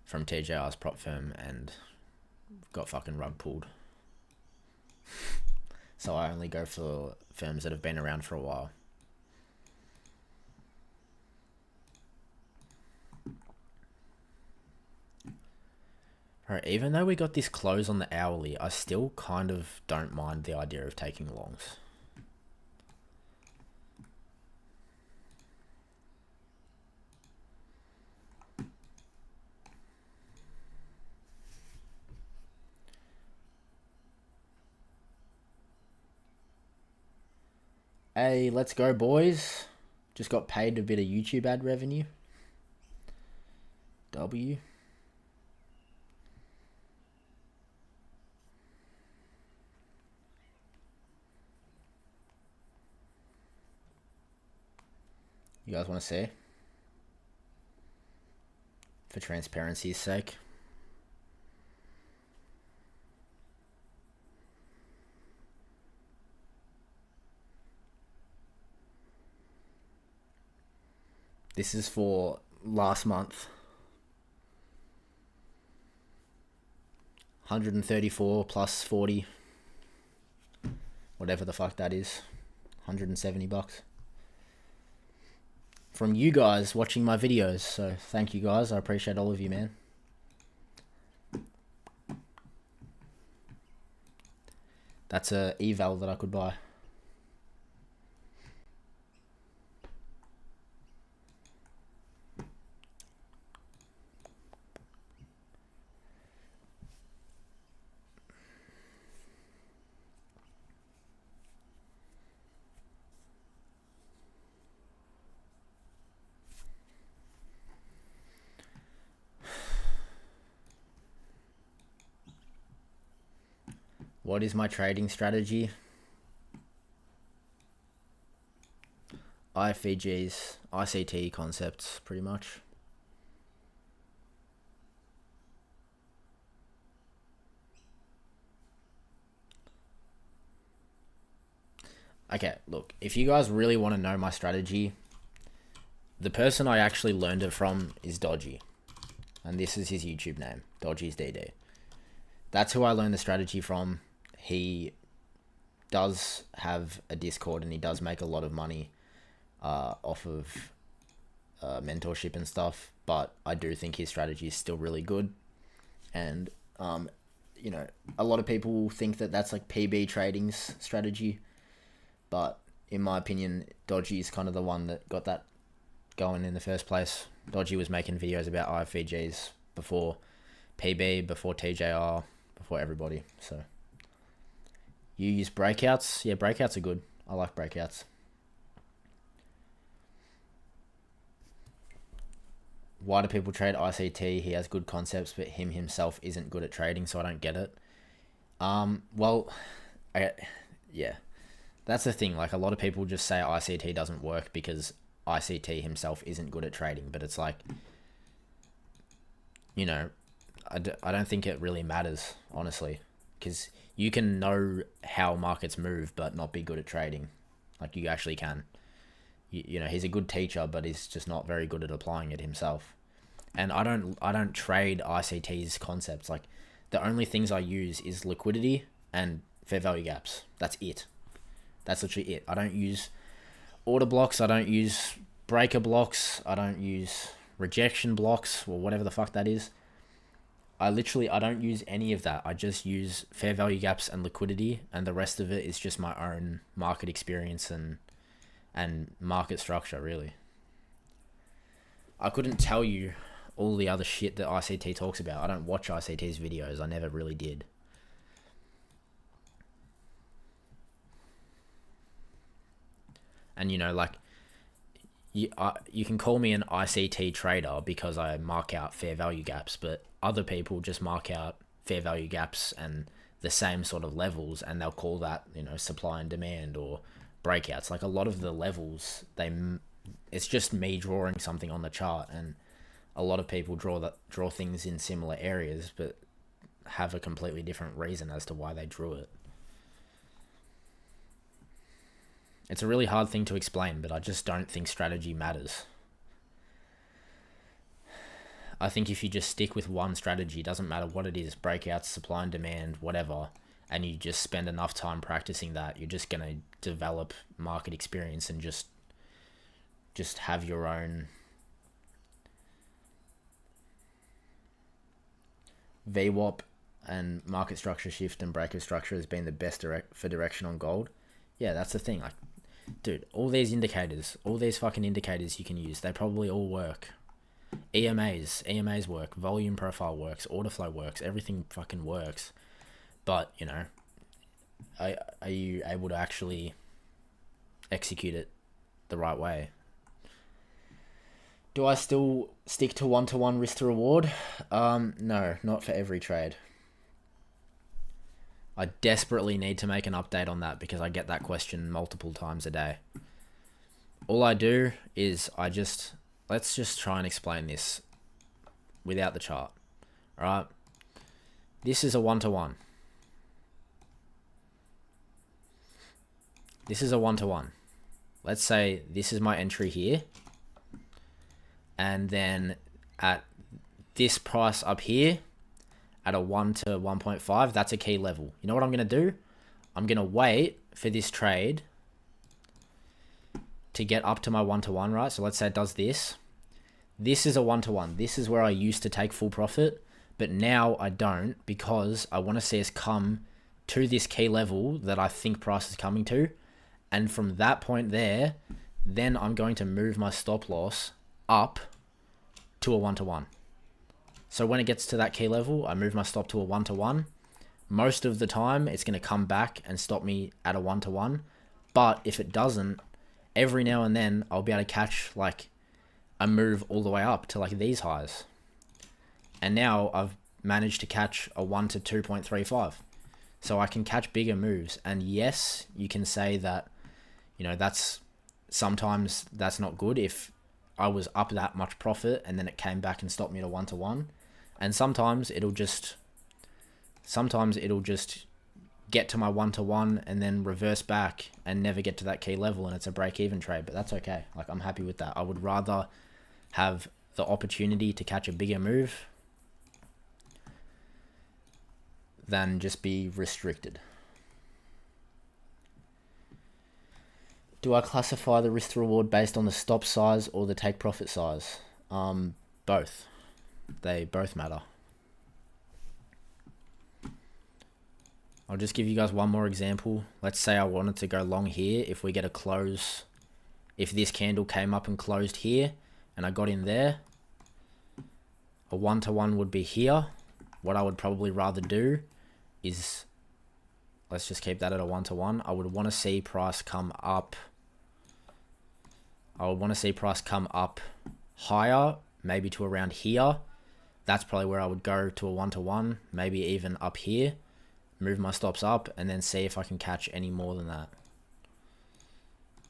from TJR's prop firm and got fucking rug pulled. So I only go for firms that have been around for a while. Alright, even though we got this close on the hourly, I still kind of don't mind the idea of taking longs. Hey, let's go, boys. Just got paid a bit of YouTube ad revenue. W. You guys want to see? For transparency's sake. This is for last month. 134 plus 40. Whatever the fuck that is. $170. From you guys watching my videos. So thank you guys. I appreciate all of you, man. That's a eval that I could buy. What is my trading strategy? IFVGs, ICT concepts, pretty much. Okay, look, if you guys really want to know my strategy, the person I actually learned it from is Dodgy. And this is his YouTube name, Dodgy's DD. That's who I learned the strategy from. He does have a Discord and he does make a lot of money off of mentorship and stuff, but I do think his strategy is still really good. And you know, a lot of people think that that's like PB trading's strategy, but in my opinion, Dodgy is kind of the one that got that going in the first place. Dodgy was making videos about IFVGs before PB, before TJR, before everybody. So you use breakouts? Yeah, breakouts are good. I like breakouts. Why do people trade ICT? He has good concepts, but him himself isn't good at trading, so I don't get it. Yeah, that's the thing. Like, a lot of people just say ICT doesn't work because ICT himself isn't good at trading, but it's like, you know, I don't think it really matters, honestly. because you can know how markets move but not be good at trading. Like, you actually can. You know, he's a good teacher, but he's just not very good at applying it himself. And I don't trade ICT's concepts. Like, the only things I use is liquidity and fair value gaps. That's it. That's literally it. I don't use order blocks. I don't use breaker blocks. I don't use rejection blocks or whatever the fuck that is. I don't use any of that. I just use fair value gaps and liquidity, and the rest of it is just my own market experience and market structure, really. I couldn't tell you all the other shit that ICT talks about. I don't watch ICT's videos. I never really did. And, you know, like, you can call me an ICT trader because I mark out fair value gaps, but other people just mark out fair value gaps and the same sort of levels, and they'll call that, you know, supply and demand or breakouts. Like, a lot of the levels, it's just me drawing something on the chart, and a lot of people draw things in similar areas, but have a completely different reason as to why they drew it. It's a really hard thing to explain, but I just don't think strategy matters. I think if you just stick with one strategy, doesn't matter what it is, breakouts, supply and demand, whatever, and you just spend enough time practicing that, you're just going to develop market experience and just have your own VWAP and market structure shift and breaker structure has been the best for direction on gold. Yeah, that's the thing. Like, dude, all these fucking indicators you can use, they probably all work. EMAs work, volume profile works, order flow works, everything fucking works. But, you know, are you able to actually execute it the right way? Do I still stick to one-to-one risk to reward? No, not for every trade. I desperately need to make an update on that because I get that question multiple times a day. All I do is let's just try and explain this without the chart. All right. This is a one-to-one. This is a one-to-one. Let's say this is my entry here. And then at this price up here, at a 1 to 1.5, that's a key level. You know what I'm going to do? I'm going to wait for this trade to get up to my 1-to-1, right? So let's say it does this. This is a 1-to-1. This is where I used to take full profit, but now I don't because I want to see us come to this key level that I think price is coming to. And from that point there, then I'm going to move my stop loss up to a 1-to-1. So when it gets to that key level, I move my stop to a 1-to-1. Most of the time, it's going to come back and stop me at a 1-to-1. But if it doesn't, every now and then, I'll be able to catch like a move all the way up to like these highs. And now I've managed to catch a 1 to 2.35. So I can catch bigger moves. And yes, you can say that, you know, sometimes that's not good if I was up that much profit and then it came back and stopped me at a 1-to-1. And sometimes it'll just get to my 1-to-1 and then reverse back and never get to that key level and it's a break-even trade, but that's okay. Like, I'm happy with that. I would rather have the opportunity to catch a bigger move than just be restricted. Do I classify the risk to reward based on the stop size or the take profit size? Both. They both matter. I'll just give you guys one more example. Let's say I wanted to go long here. If we get a close, if this candle came up and closed here and I got in there, a 1-to-1 would be here. What I would probably rather do is, let's just keep that at a 1-to-1. I would want to see price come up. I would want to see price come up higher, maybe to around here. That's probably where I would go to a 1-to-1, maybe even up here. Move my stops up and then see if I can catch any more than that.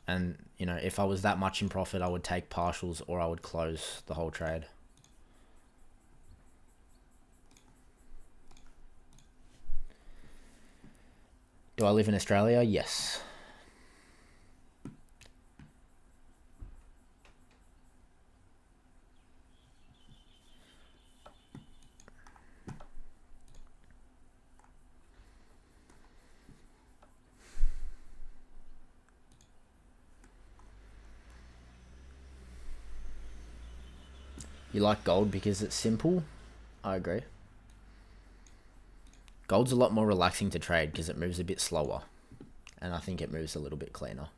And, you know, if I was that much in profit, I would take partials or I would close the whole trade. Do I live in Australia? Yes. You like gold because it's simple? I agree. Gold's a lot more relaxing to trade because it moves a bit slower. And I think it moves a little bit cleaner.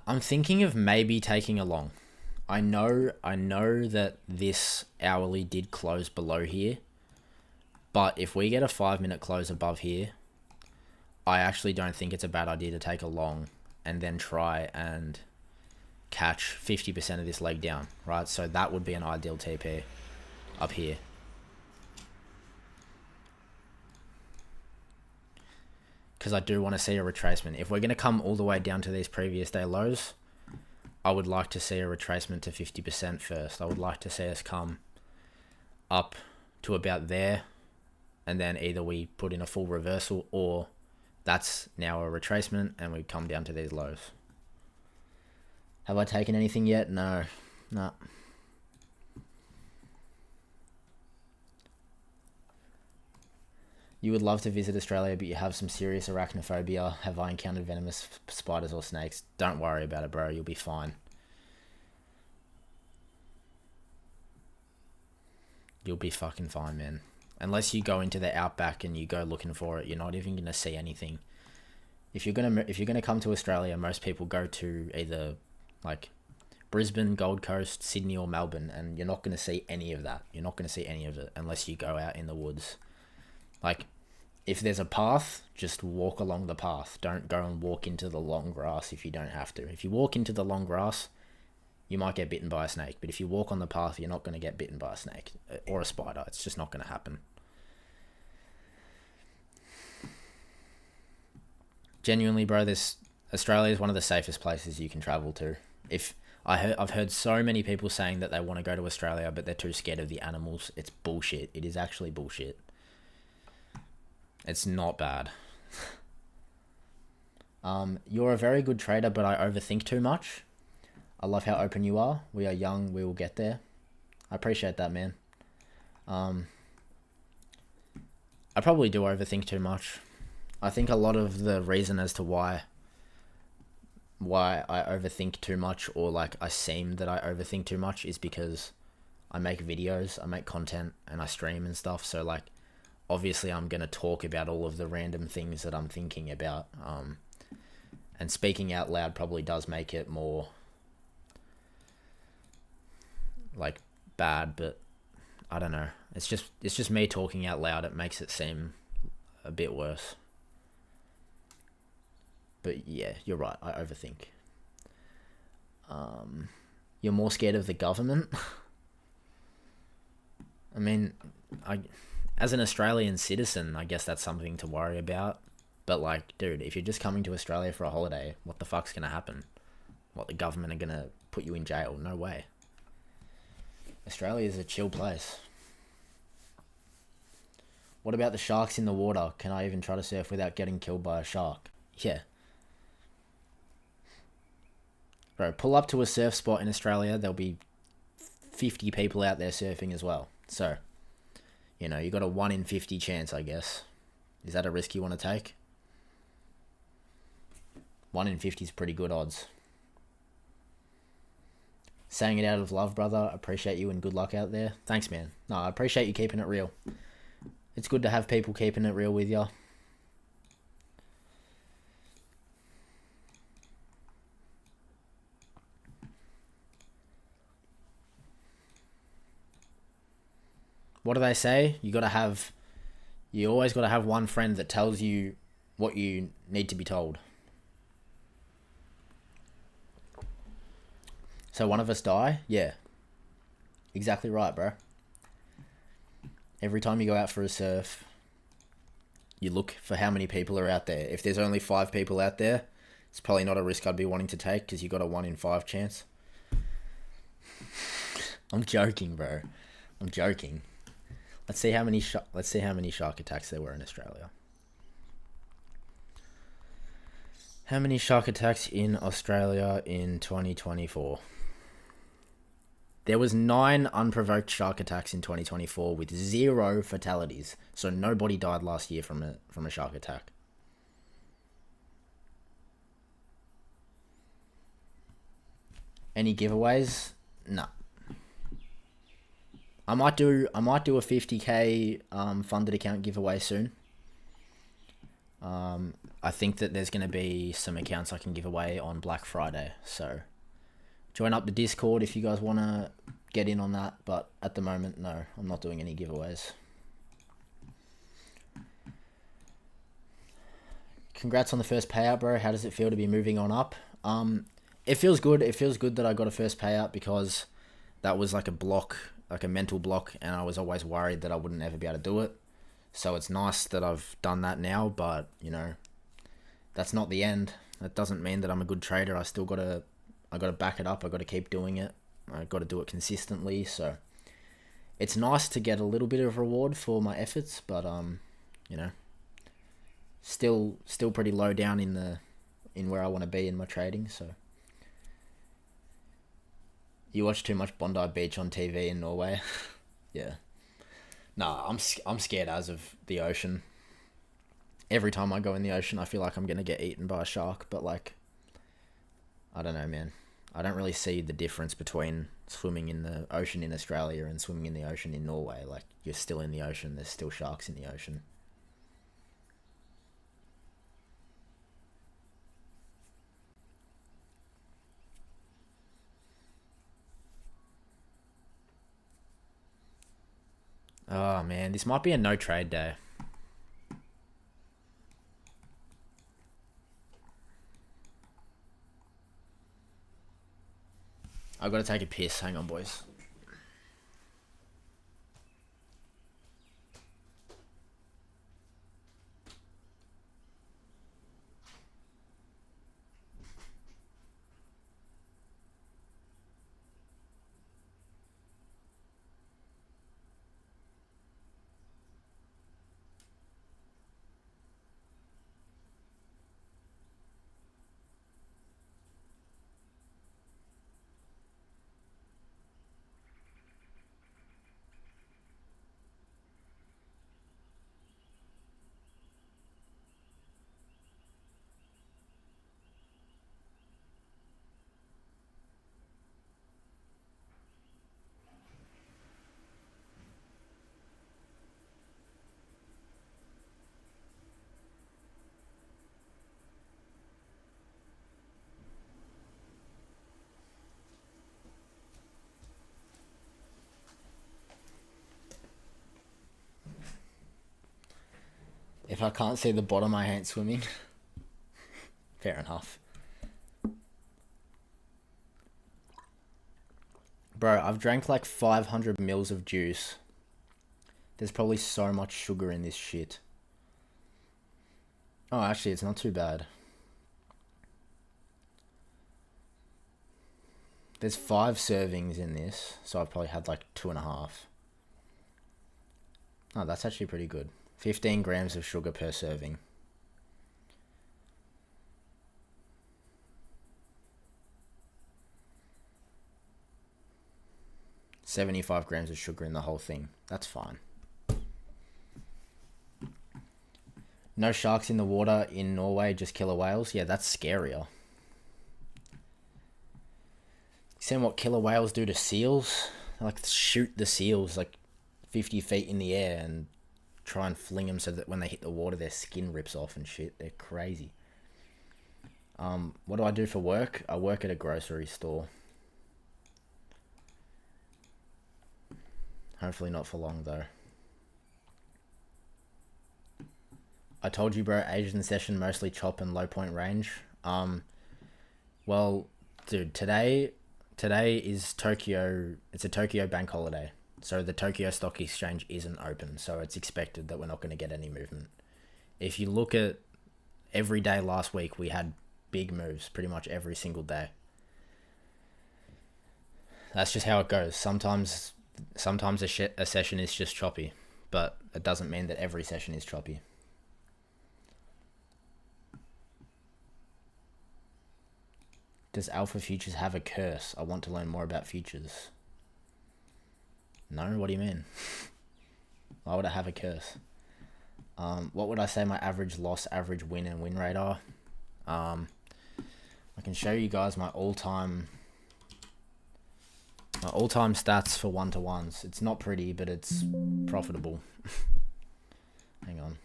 I'm thinking of maybe taking a long. I know that this hourly did close below here. But if we get a 5-minute close above here, I actually don't think it's a bad idea to take a long and then try and catch 50% of this leg down, right? So that would be an ideal TP up here. Because I do want to see a retracement. If we're going to come all the way down to these previous day lows, I would like to see a retracement to 50% first. I would like to see us come up to about there, and then either we put in a full reversal or that's now a retracement and we come down to these lows. Have I taken anything yet? No. No. You would love to visit Australia, but you have some serious arachnophobia. Have I encountered venomous spiders or snakes? Don't worry about it, bro. You'll be fine. You'll be fucking fine, man. Unless you go into the outback and you go looking for it, you're not even gonna see anything. If you're gonna come to Australia, most people go to either like Brisbane, Gold Coast, Sydney, or Melbourne, and you're not gonna see any of that. You're not gonna see any of it unless you go out in the woods. Like, if there's a path, just walk along the path. Don't go and walk into the long grass if you don't have to. If you walk into the long grass, you might get bitten by a snake. But if you walk on the path, you're not going to get bitten by a snake or a spider. It's just not going to happen. Genuinely, bro, Australia is one of the safest places you can travel to. I've heard so many people saying that they want to go to Australia, but they're too scared of the animals. It's bullshit. It is actually bullshit. It's not bad. You're a very good trader, but I overthink too much. I love how open you are. We are young. We will get there. I appreciate that, man. I probably do overthink too much. I think a lot of the reason as to why I overthink too much, or like I seem that I overthink too much, is because I make videos, I make content, and I stream and stuff. So like, obviously I'm going to talk about all of the random things that I'm thinking about. And speaking out loud probably does make it more like bad, but I don't know. It's just me talking out loud. It makes it seem a bit worse. But yeah, you're right. I overthink. You're more scared of the government? I mean, as an Australian citizen, I guess that's something to worry about. But like, dude, if you're just coming to Australia for a holiday, what the fuck's gonna happen? What, the government are gonna put you in jail? No way. Australia is a chill place. What about the sharks in the water? Can I even try to surf without getting killed by a shark? Yeah. Bro, pull up to a surf spot in Australia, there'll be 50 people out there surfing as well. So, you know, you got a 1 in 50 chance, I guess. Is that a risk you want to take? 1 in 50 is pretty good odds. Saying it out of love, brother. Appreciate you and good luck out there. Thanks, man. No, I appreciate you keeping it real. It's good to have people keeping it real with you. What do they say? You always got to have one friend that tells you what you need to be told. So one of us die? Yeah. Exactly right, bro. Every time you go out for a surf, you look for how many people are out there. If there's only 5 people out there, it's probably not a risk I'd be wanting to take because you got a 1 in 5 chance. I'm joking, bro. I'm joking. Let's see how many shark attacks there were in Australia. How many shark attacks in Australia in 2024? There was 9 unprovoked shark attacks in 2024 with 0 fatalities. So nobody died last year from a shark attack. Any giveaways? No. I might do a 50k funded account giveaway soon. I think that there's going to be some accounts I can give away on Black Friday. So join up the Discord if you guys want to get in on that. But at the moment, no, I'm not doing any giveaways. Congrats on the first payout, bro. How does it feel to be moving on up? It feels good. It feels good that I got a first payout because that was like a block, like a mental block, and I was always worried that I wouldn't ever be able to do it. So it's nice that I've done that now, but, you know, that's not the end. That doesn't mean that I'm a good trader. I gotta back it up. I gotta keep doing it. I gotta do it consistently. So it's nice to get a little bit of reward for my efforts, but you know, still pretty low down in where I want to be in my trading. So you watch too much Bondi Beach on TV in Norway. Yeah. Nah, I'm scared as of the ocean. Every time I go in the ocean, I feel like I'm gonna get eaten by a shark. But like, I don't know, man. I don't really see the difference between swimming in the ocean in Australia and swimming in the ocean in Norway. Like, you're still in the ocean. There's still sharks in the ocean. Oh man, this might be a no trade day. I've got to take a piss. Hang on, boys. If I can't see the bottom, I ain't swimming. Fair enough. Bro, I've drank like 500 mils of juice. There's probably so much sugar in this shit. Oh, actually, it's not too bad. There's 5 servings in this, so I've probably had like 2.5. Oh, that's actually pretty good. 15 grams of sugar per serving. $75 grams of sugar in the whole thing. That's fine. No sharks in the water in Norway, just killer whales. Yeah, that's scarier. Seen what killer whales do to seals? They like shoot the seals like 50 feet in the air and try and fling them so that when they hit the water, their skin rips off and shit. They're crazy. What do I do for work? I work at a grocery store. Hopefully not for long though. I told you, bro, Asian session mostly chop and low point range. Well, dude, today is Tokyo. It's a Tokyo bank holiday. So the Tokyo Stock Exchange isn't open, so it's expected that we're not going to get any movement. If you look at every day last week, we had big moves pretty much every single day. That's just how it goes. Sometimes a session is just choppy, but it doesn't mean that every session is choppy. Does Alpha Futures have a curse? I want to learn more about futures. No? What do you mean? Why would it have a curse? What would I say my average loss, average win, and win rate are? I can show you guys my all-time stats for one-to-ones. It's not pretty, but it's profitable. Hang on.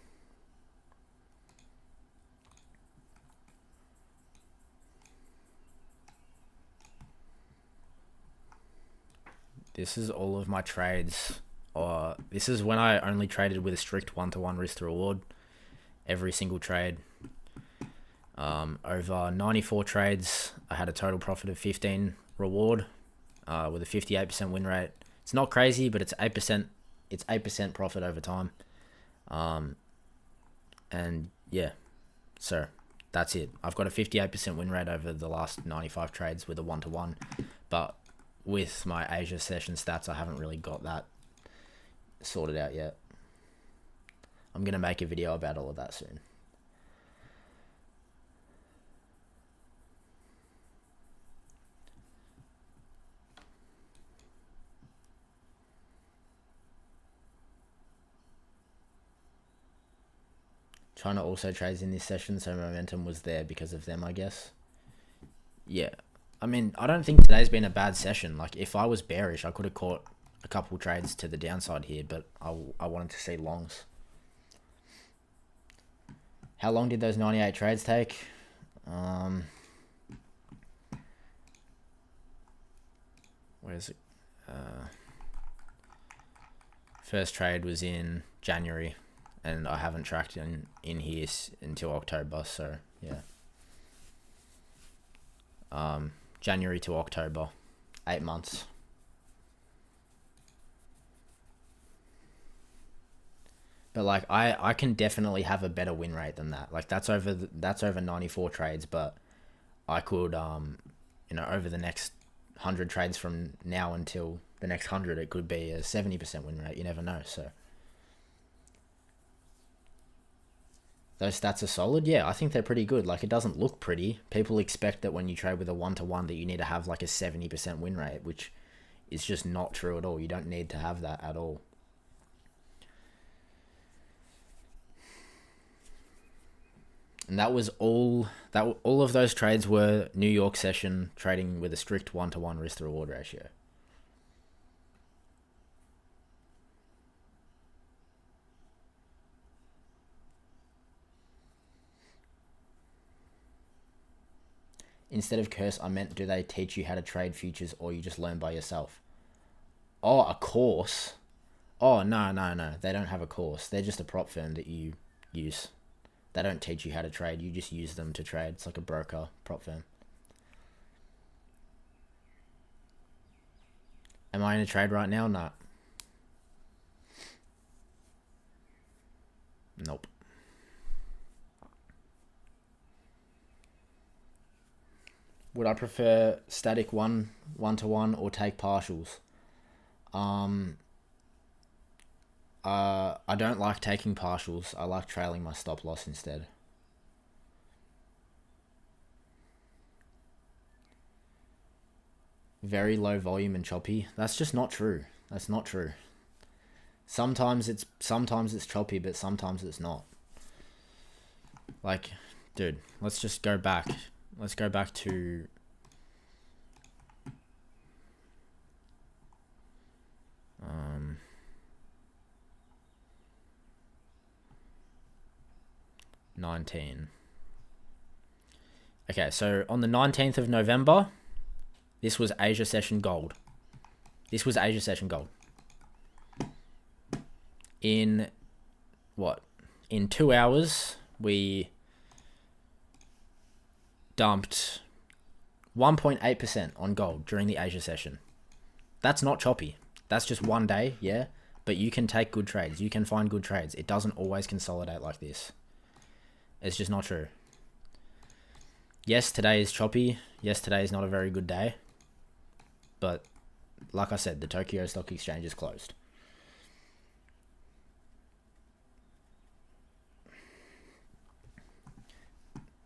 This is all of my trades. This is when I only traded with a strict one-to-one risk to reward. Every single trade. Over 94 trades, I had a total profit of 15 reward, with a 58% win rate. It's not crazy, but it's 8%. It's 8% profit over time. And yeah, so that's it. I've got a 58% win rate over the last 95 trades with a one-to-one, but with my Asia session stats, I haven't really got that sorted out yet. I'm going to make a video about all of that soon. China also trades in this session, so momentum was there because of them, I guess. Yeah. I mean, I don't think today's been a bad session. Like, if I was bearish, I could have caught a couple trades to the downside here, but I wanted to see longs. How long did those 98 trades take? Where is it? First trade was in January, and I haven't tracked in here until October, so yeah. January to October, 8 months. But like I can definitely have a better win rate than that. Like that's over 94 trades, but I could over the next 100 trades from now until the next 100, it could be a 70% win rate. You never know. So those stats are solid. Yeah, I think they're pretty good. Like, it doesn't look pretty. People expect that when you trade with a one-to-one that you need to have like a 70% win rate, which is just not true at all. You don't need to have that at all. And that was all of those trades were New York session trading with a strict one-to-one risk to reward ratio. Instead of curse, I meant, do they teach you how to trade futures or you just learn by yourself? Oh, a course? Oh, no. They don't have a course. They're just a prop firm that you use. They don't teach you how to trade. You just use them to trade. It's like a broker, prop firm. Am I in a trade right now? No. Nope. Would I prefer static one-to-one or take partials? I don't like taking partials. I like trailing my stop loss instead. Very low volume and choppy. That's just not true. That's not true. Sometimes it's choppy, but sometimes it's not. Like, dude, let's just go back. Let's go back to $19. Okay, so on the 19th of November, this was Asia session gold. This was Asia session gold. In what? In 2 hours, we dumped 1.8% on gold during the Asia session. That's not choppy. That's just one day, yeah? But you can take good trades. You can find good trades. It doesn't always consolidate like this. It's just not true. Yes, today is choppy. Yes, today is not a very good day. But like I said, the Tokyo Stock Exchange is closed.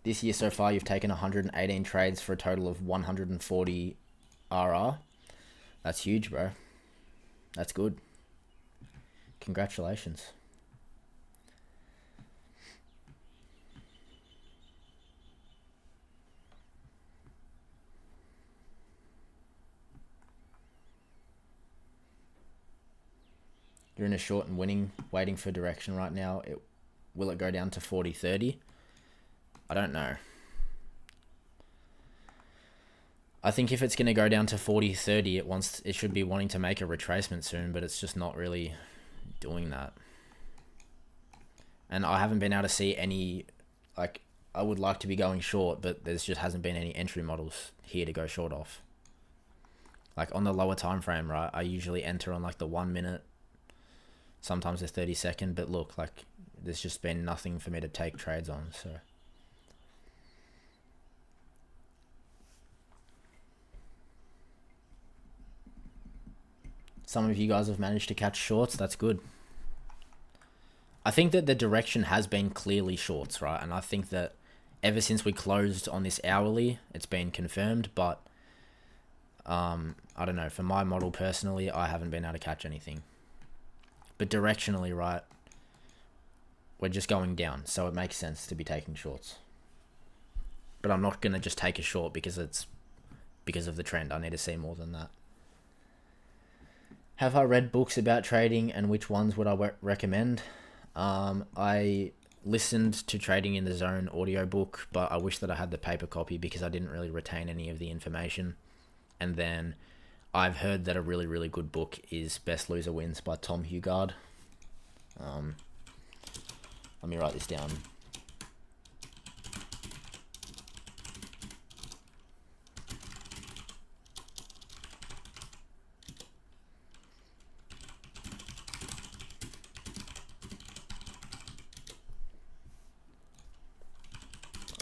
This year so far, you've taken 118 trades for a total of 140 RR. That's huge, bro. That's good. Congratulations. You're in a short and winning, waiting for direction right now. Will it go down to 40-30? I don't know. I think if it's going to go down to 40-30, it should be wanting to make a retracement soon, but it's just not really doing that. And I haven't been able to see any, like, I would like to be going short, but there's just hasn't been any entry models here to go short off. Like on the lower time frame, right? I usually enter on like the 1 minute, sometimes the 30-second, but look, like there's just been nothing for me to take trades on, so. Some of you guys have managed to catch shorts. That's good. I think that the direction has been clearly shorts, right? And I think that ever since we closed on this hourly, it's been confirmed. But I don't know. For my model personally, I haven't been able to catch anything. But directionally, right, we're just going down. So it makes sense to be taking shorts. But I'm not going to just take a short because of the trend. I need to see more than that. Have I read books about trading, and which ones would I recommend? I listened to Trading in the Zone audiobook, but I wish that I had the paper copy because I didn't really retain any of the information. And then I've heard that a really, really good book is Best Loser Wins by Tom Hugard. Let me write this down.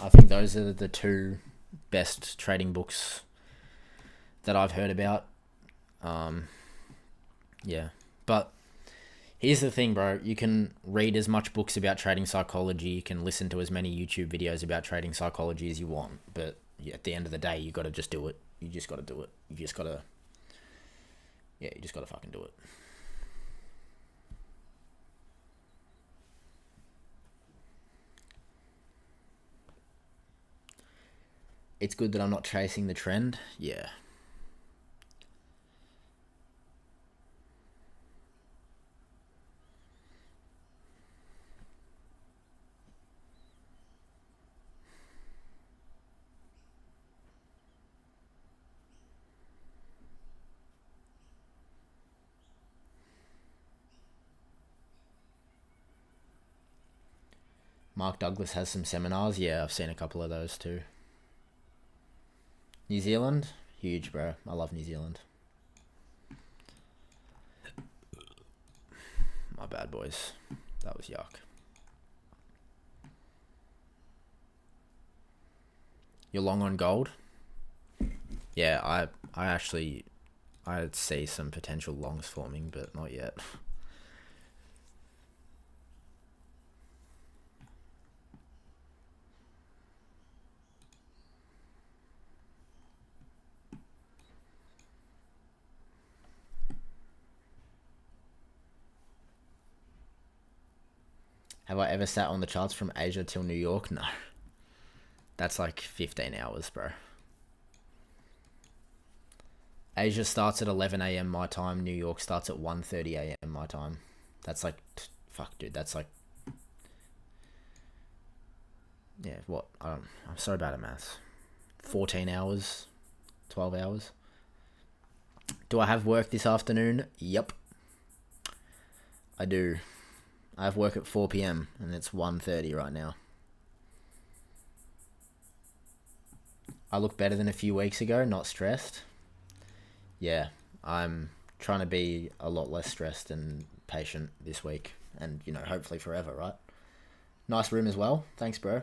I think those are the two best trading books that I've heard about. Yeah. But here's the thing, bro. You can read as much books about trading psychology. You can listen to as many YouTube videos about trading psychology as you want. But at the end of the day, you got to just do it. You just got to do it. You just got to fucking do it. It's good that I'm not chasing the trend. Yeah. Mark Douglas has some seminars. Yeah, I've seen a couple of those too. New Zealand? Huge, bro. I love New Zealand. My bad, boys. That was yuck. You're long on gold? Yeah, I see some potential longs forming, but not yet. Have I ever sat on the charts from Asia till New York? No. That's like 15 hours, bro. Asia starts at 11 a.m. my time. New York starts at 1:30 a.m. my time. That's like, fuck, dude. That's like, yeah, what? I'm so bad at maths. 14 hours, 12 hours. Do I have work this afternoon? Yep. I do. I have work at 4 p.m. and it's 1:30 right now. I look better than a few weeks ago, not stressed. Yeah, I'm trying to be a lot less stressed and patient this week. And, hopefully forever, right? Nice room as well. Thanks, bro.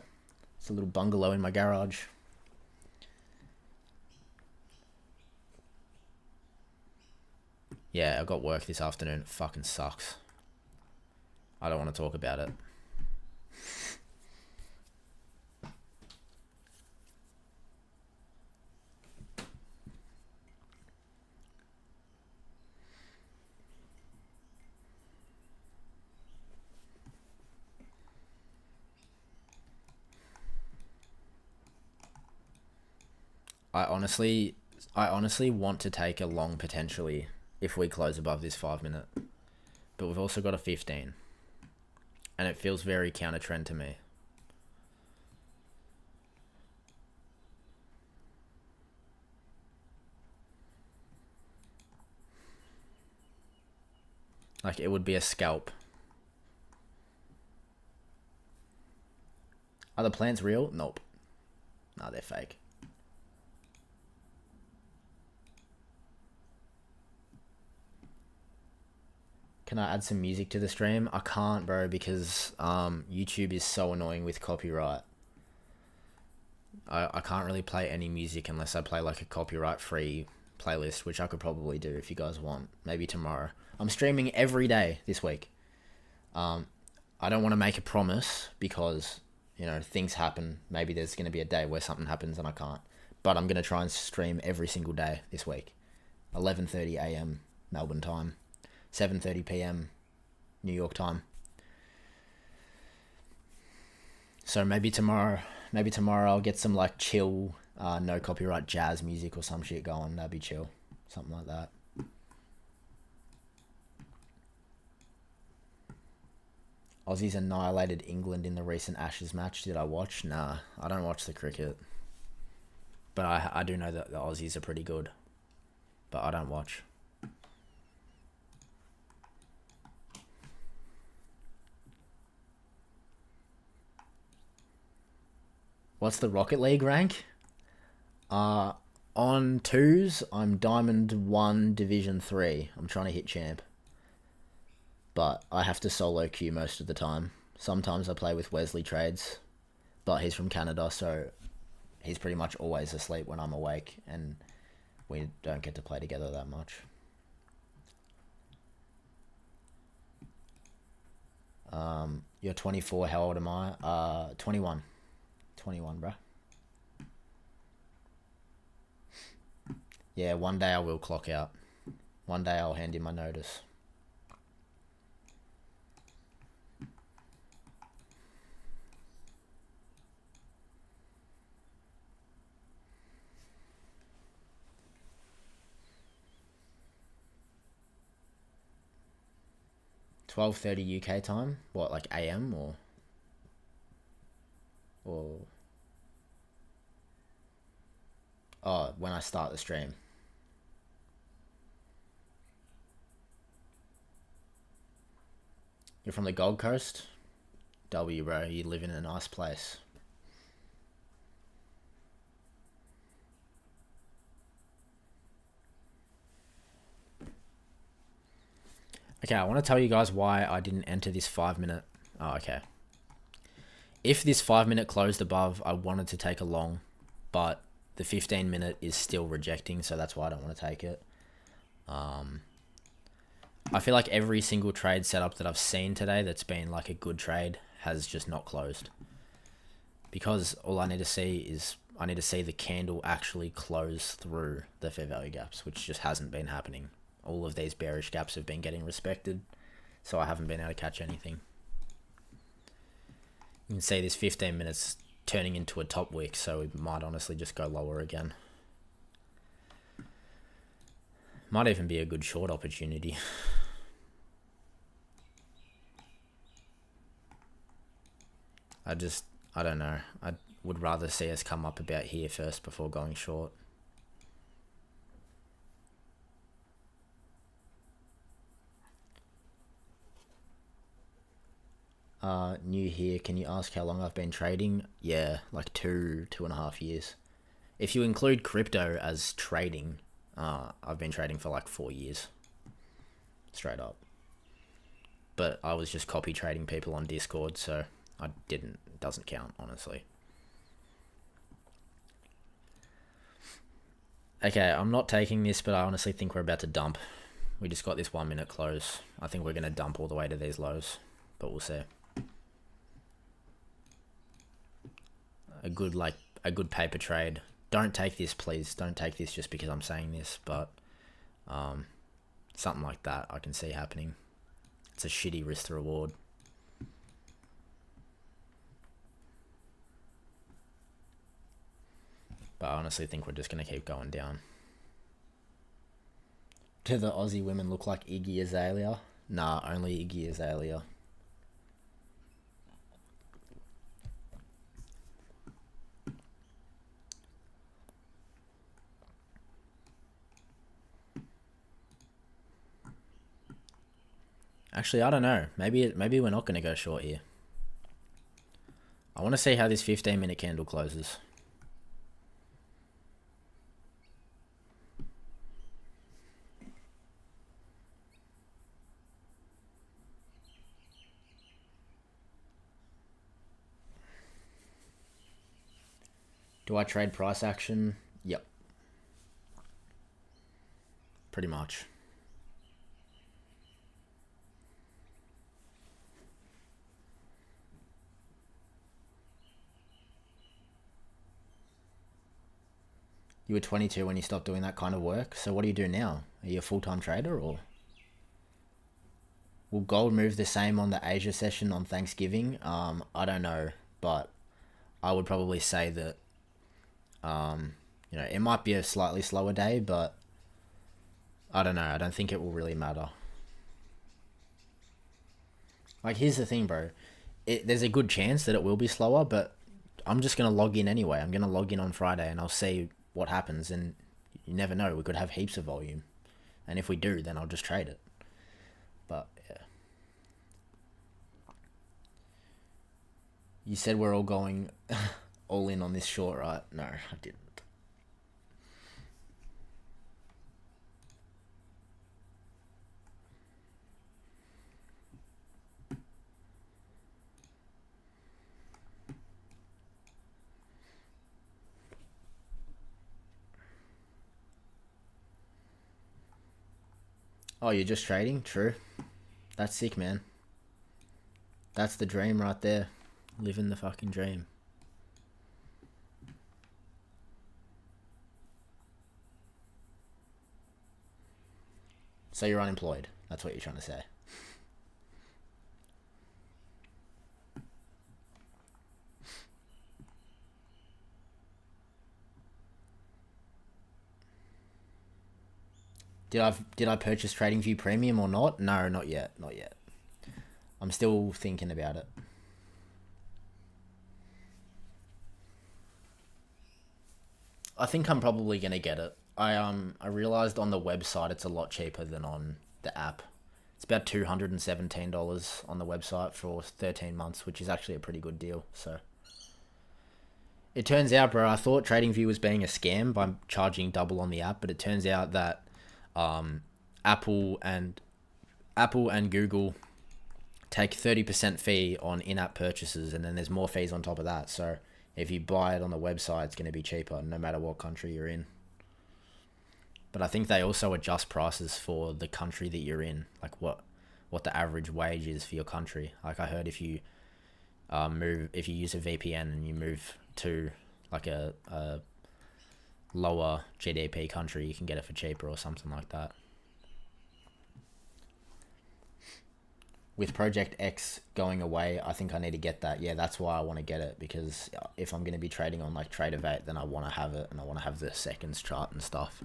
It's a little bungalow in my garage. Yeah, I got work this afternoon. It fucking sucks. I don't want to talk about it. I honestly want to take a long potentially if we close above this 5 minute. But we've also got a 15. And it feels very counter trend to me. Like it would be a scalp. Are the plants real? Nope. Nah, they're fake. Can I add some music to the stream? I can't, bro, because YouTube is so annoying with copyright. I can't really play any music unless I play like a copyright-free playlist, which I could probably do if you guys want. Maybe tomorrow. I'm streaming every day this week. I don't want to make a promise because, you know, things happen. Maybe there's going to be a day where something happens and I can't. But I'm going to try and stream every single day this week. 11:30 a.m. Melbourne time. 7:30 p.m. New York time. So maybe tomorrow I'll get some like chill, no copyright jazz music or some shit going. That'd be chill. Something like that. Aussies annihilated England in the recent Ashes match. Did I watch? Nah, I don't watch the cricket. But I do know that the Aussies are pretty good. But I don't watch. What's the Rocket League rank? On 2s, I'm Diamond 1 Division 3. I'm trying to hit champ. But I have to solo queue most of the time. Sometimes I play with Wesley Trades, but he's from Canada, so he's pretty much always asleep when I'm awake, and we don't get to play together that much. You're 24, how old am I? 21. 21, bro. Yeah, one day I will clock out. One day I'll hand in my notice. $12:30 UK time? What, like AM or oh, when I start the stream. You're from the Gold Coast? W, bro, you live in a nice place. Okay, I want to tell you guys why I didn't enter this 5 minute. Oh, okay. If this 5 minute closed above, I wanted to take a long, but the 15 minute is still rejecting, so that's why I don't want to take it. I feel like every single trade setup that I've seen today that's been like a good trade has just not closed. Because all I need to see is, I need to see the candle actually close through the fair value gaps, which just hasn't been happening. All of these bearish gaps have been getting respected, so I haven't been able to catch anything. You can see this 15 minutes turning into a top wick, so we might honestly just go lower again. Might even be a good short opportunity. I don't know. I would rather see us come up about here first before going short. New here. Can you ask how long I've been trading? Yeah, like 2.5 years. If you include crypto as trading, I've been trading for like 4 years. Straight up. But I was just copy trading people on Discord, so it doesn't count, honestly. Okay, I'm not taking this, but I honestly think we're about to dump. We just got this 1 minute close. I think we're going to dump all the way to these lows, but we'll see. A good paper trade. Don't take this, please. Don't take this just because I'm saying this, but something like that I can see happening. It's a shitty risk to reward. But I honestly think we're just going to keep going down. Do the Aussie women look like Iggy Azalea? Nah, only Iggy Azalea. Actually, I don't know. Maybe we're not going to go short here. I want to see how this 15-minute candle closes. Do I trade price action? Yep. Pretty much. You were 22 when you stopped doing that kind of work. So what do you do now? Are you a full-time trader or? Will gold move the same on the Asia session on Thanksgiving? I don't know, but I would probably say that, it might be a slightly slower day, but I don't know. I don't think it will really matter. Like, here's the thing, bro. There's a good chance that it will be slower, but I'm just going to log in anyway. I'm going to log in on Friday and I'll see what happens, and you never know, we could have heaps of volume, and if we do, then I'll just trade it. But yeah, you said we're all going all in on this short, right? No, I didn't. Oh, you're just trading? True. That's sick, man. That's the dream right there. Living the fucking dream. So you're unemployed. That's what you're trying to say. Did I purchase TradingView Premium or not? No, not yet. Not yet. I'm still thinking about it. I think I'm probably gonna get it. I realized on the website it's a lot cheaper than on the app. It's about $217 on the website for 13 months, which is actually a pretty good deal. So it turns out, bro, I thought TradingView was being a scam by charging double on the app, but it turns out that Apple and Google take 30% fee on in-app purchases, and then there's more fees on top of that. So if you buy it on the website, it's going to be cheaper no matter what country you're in. But I think they also adjust prices for the country that you're in, like what the average wage is for your country. Like I heard if you use a VPN and you move to like a lower GDP country, you can get it for cheaper or something like that. With Project X going away, I think I need to get that. Yeah, that's why I want to get it, because if I'm going to be trading on like Tradeovate, then I want to have it, and I want to have the seconds chart and stuff.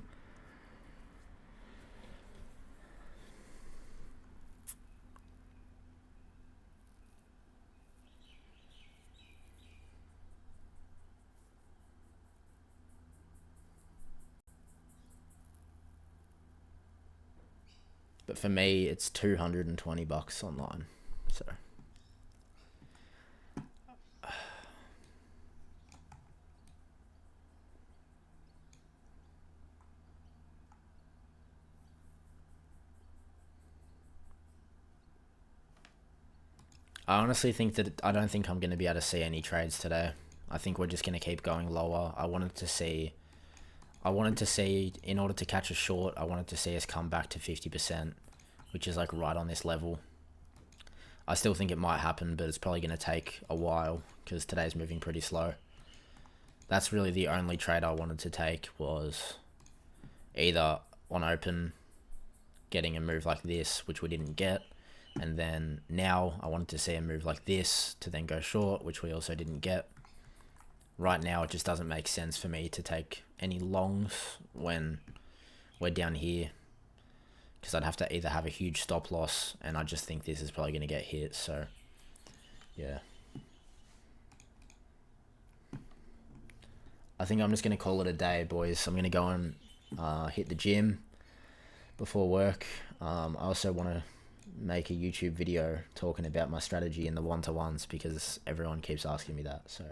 But for me, it's $220 online. So I honestly think that I don't think I'm going to be able to see any trades today. I think we're just going to keep going lower. I wanted to see I wanted to see, in order to catch a short, I wanted to see us come back to 50%, which is like right on this level. I still think it might happen, but it's probably going to take a while because today's moving pretty slow. That's really the only trade I wanted to take, was either on open getting a move like this, which we didn't get, and then now I wanted to see a move like this to then go short, which we also didn't get. Right now it just doesn't make sense for me to take any longs when we're down here, because I'd have to either have a huge stop loss, and I just think this is probably going to get hit. So yeah, I think I'm just going to call it a day, boys. I'm going to go and hit the gym before work. I also want to make a YouTube video talking about my strategy in the one-to-ones, because everyone keeps asking me that. So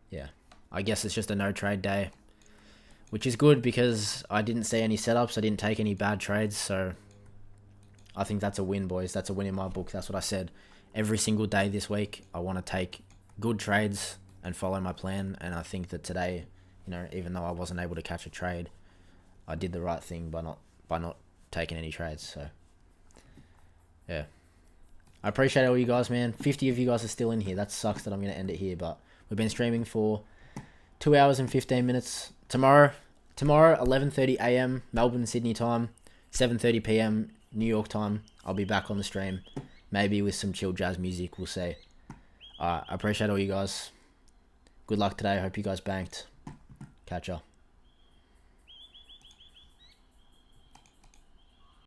yeah, I guess it's just a no trade day, which is good because I didn't see any setups. I didn't take any bad trades. So I think that's a win, boys. That's a win in my book. That's what I said. Every single day this week, I want to take good trades and follow my plan. And I think that today, you know, even though I wasn't able to catch a trade, I did the right thing by not taking any trades. So yeah, I appreciate all you guys, man. 50 of you guys are still in here. That sucks that I'm going to end it here, but we've been streaming for 2 hours and 15 minutes. Tomorrow 11:30 a.m. Melbourne, Sydney time, 7:30 p.m. New York time. I'll be back on the stream, maybe with some chill jazz music. We'll see. I appreciate all you guys. Good luck today. Hope you guys banked. Catch ya.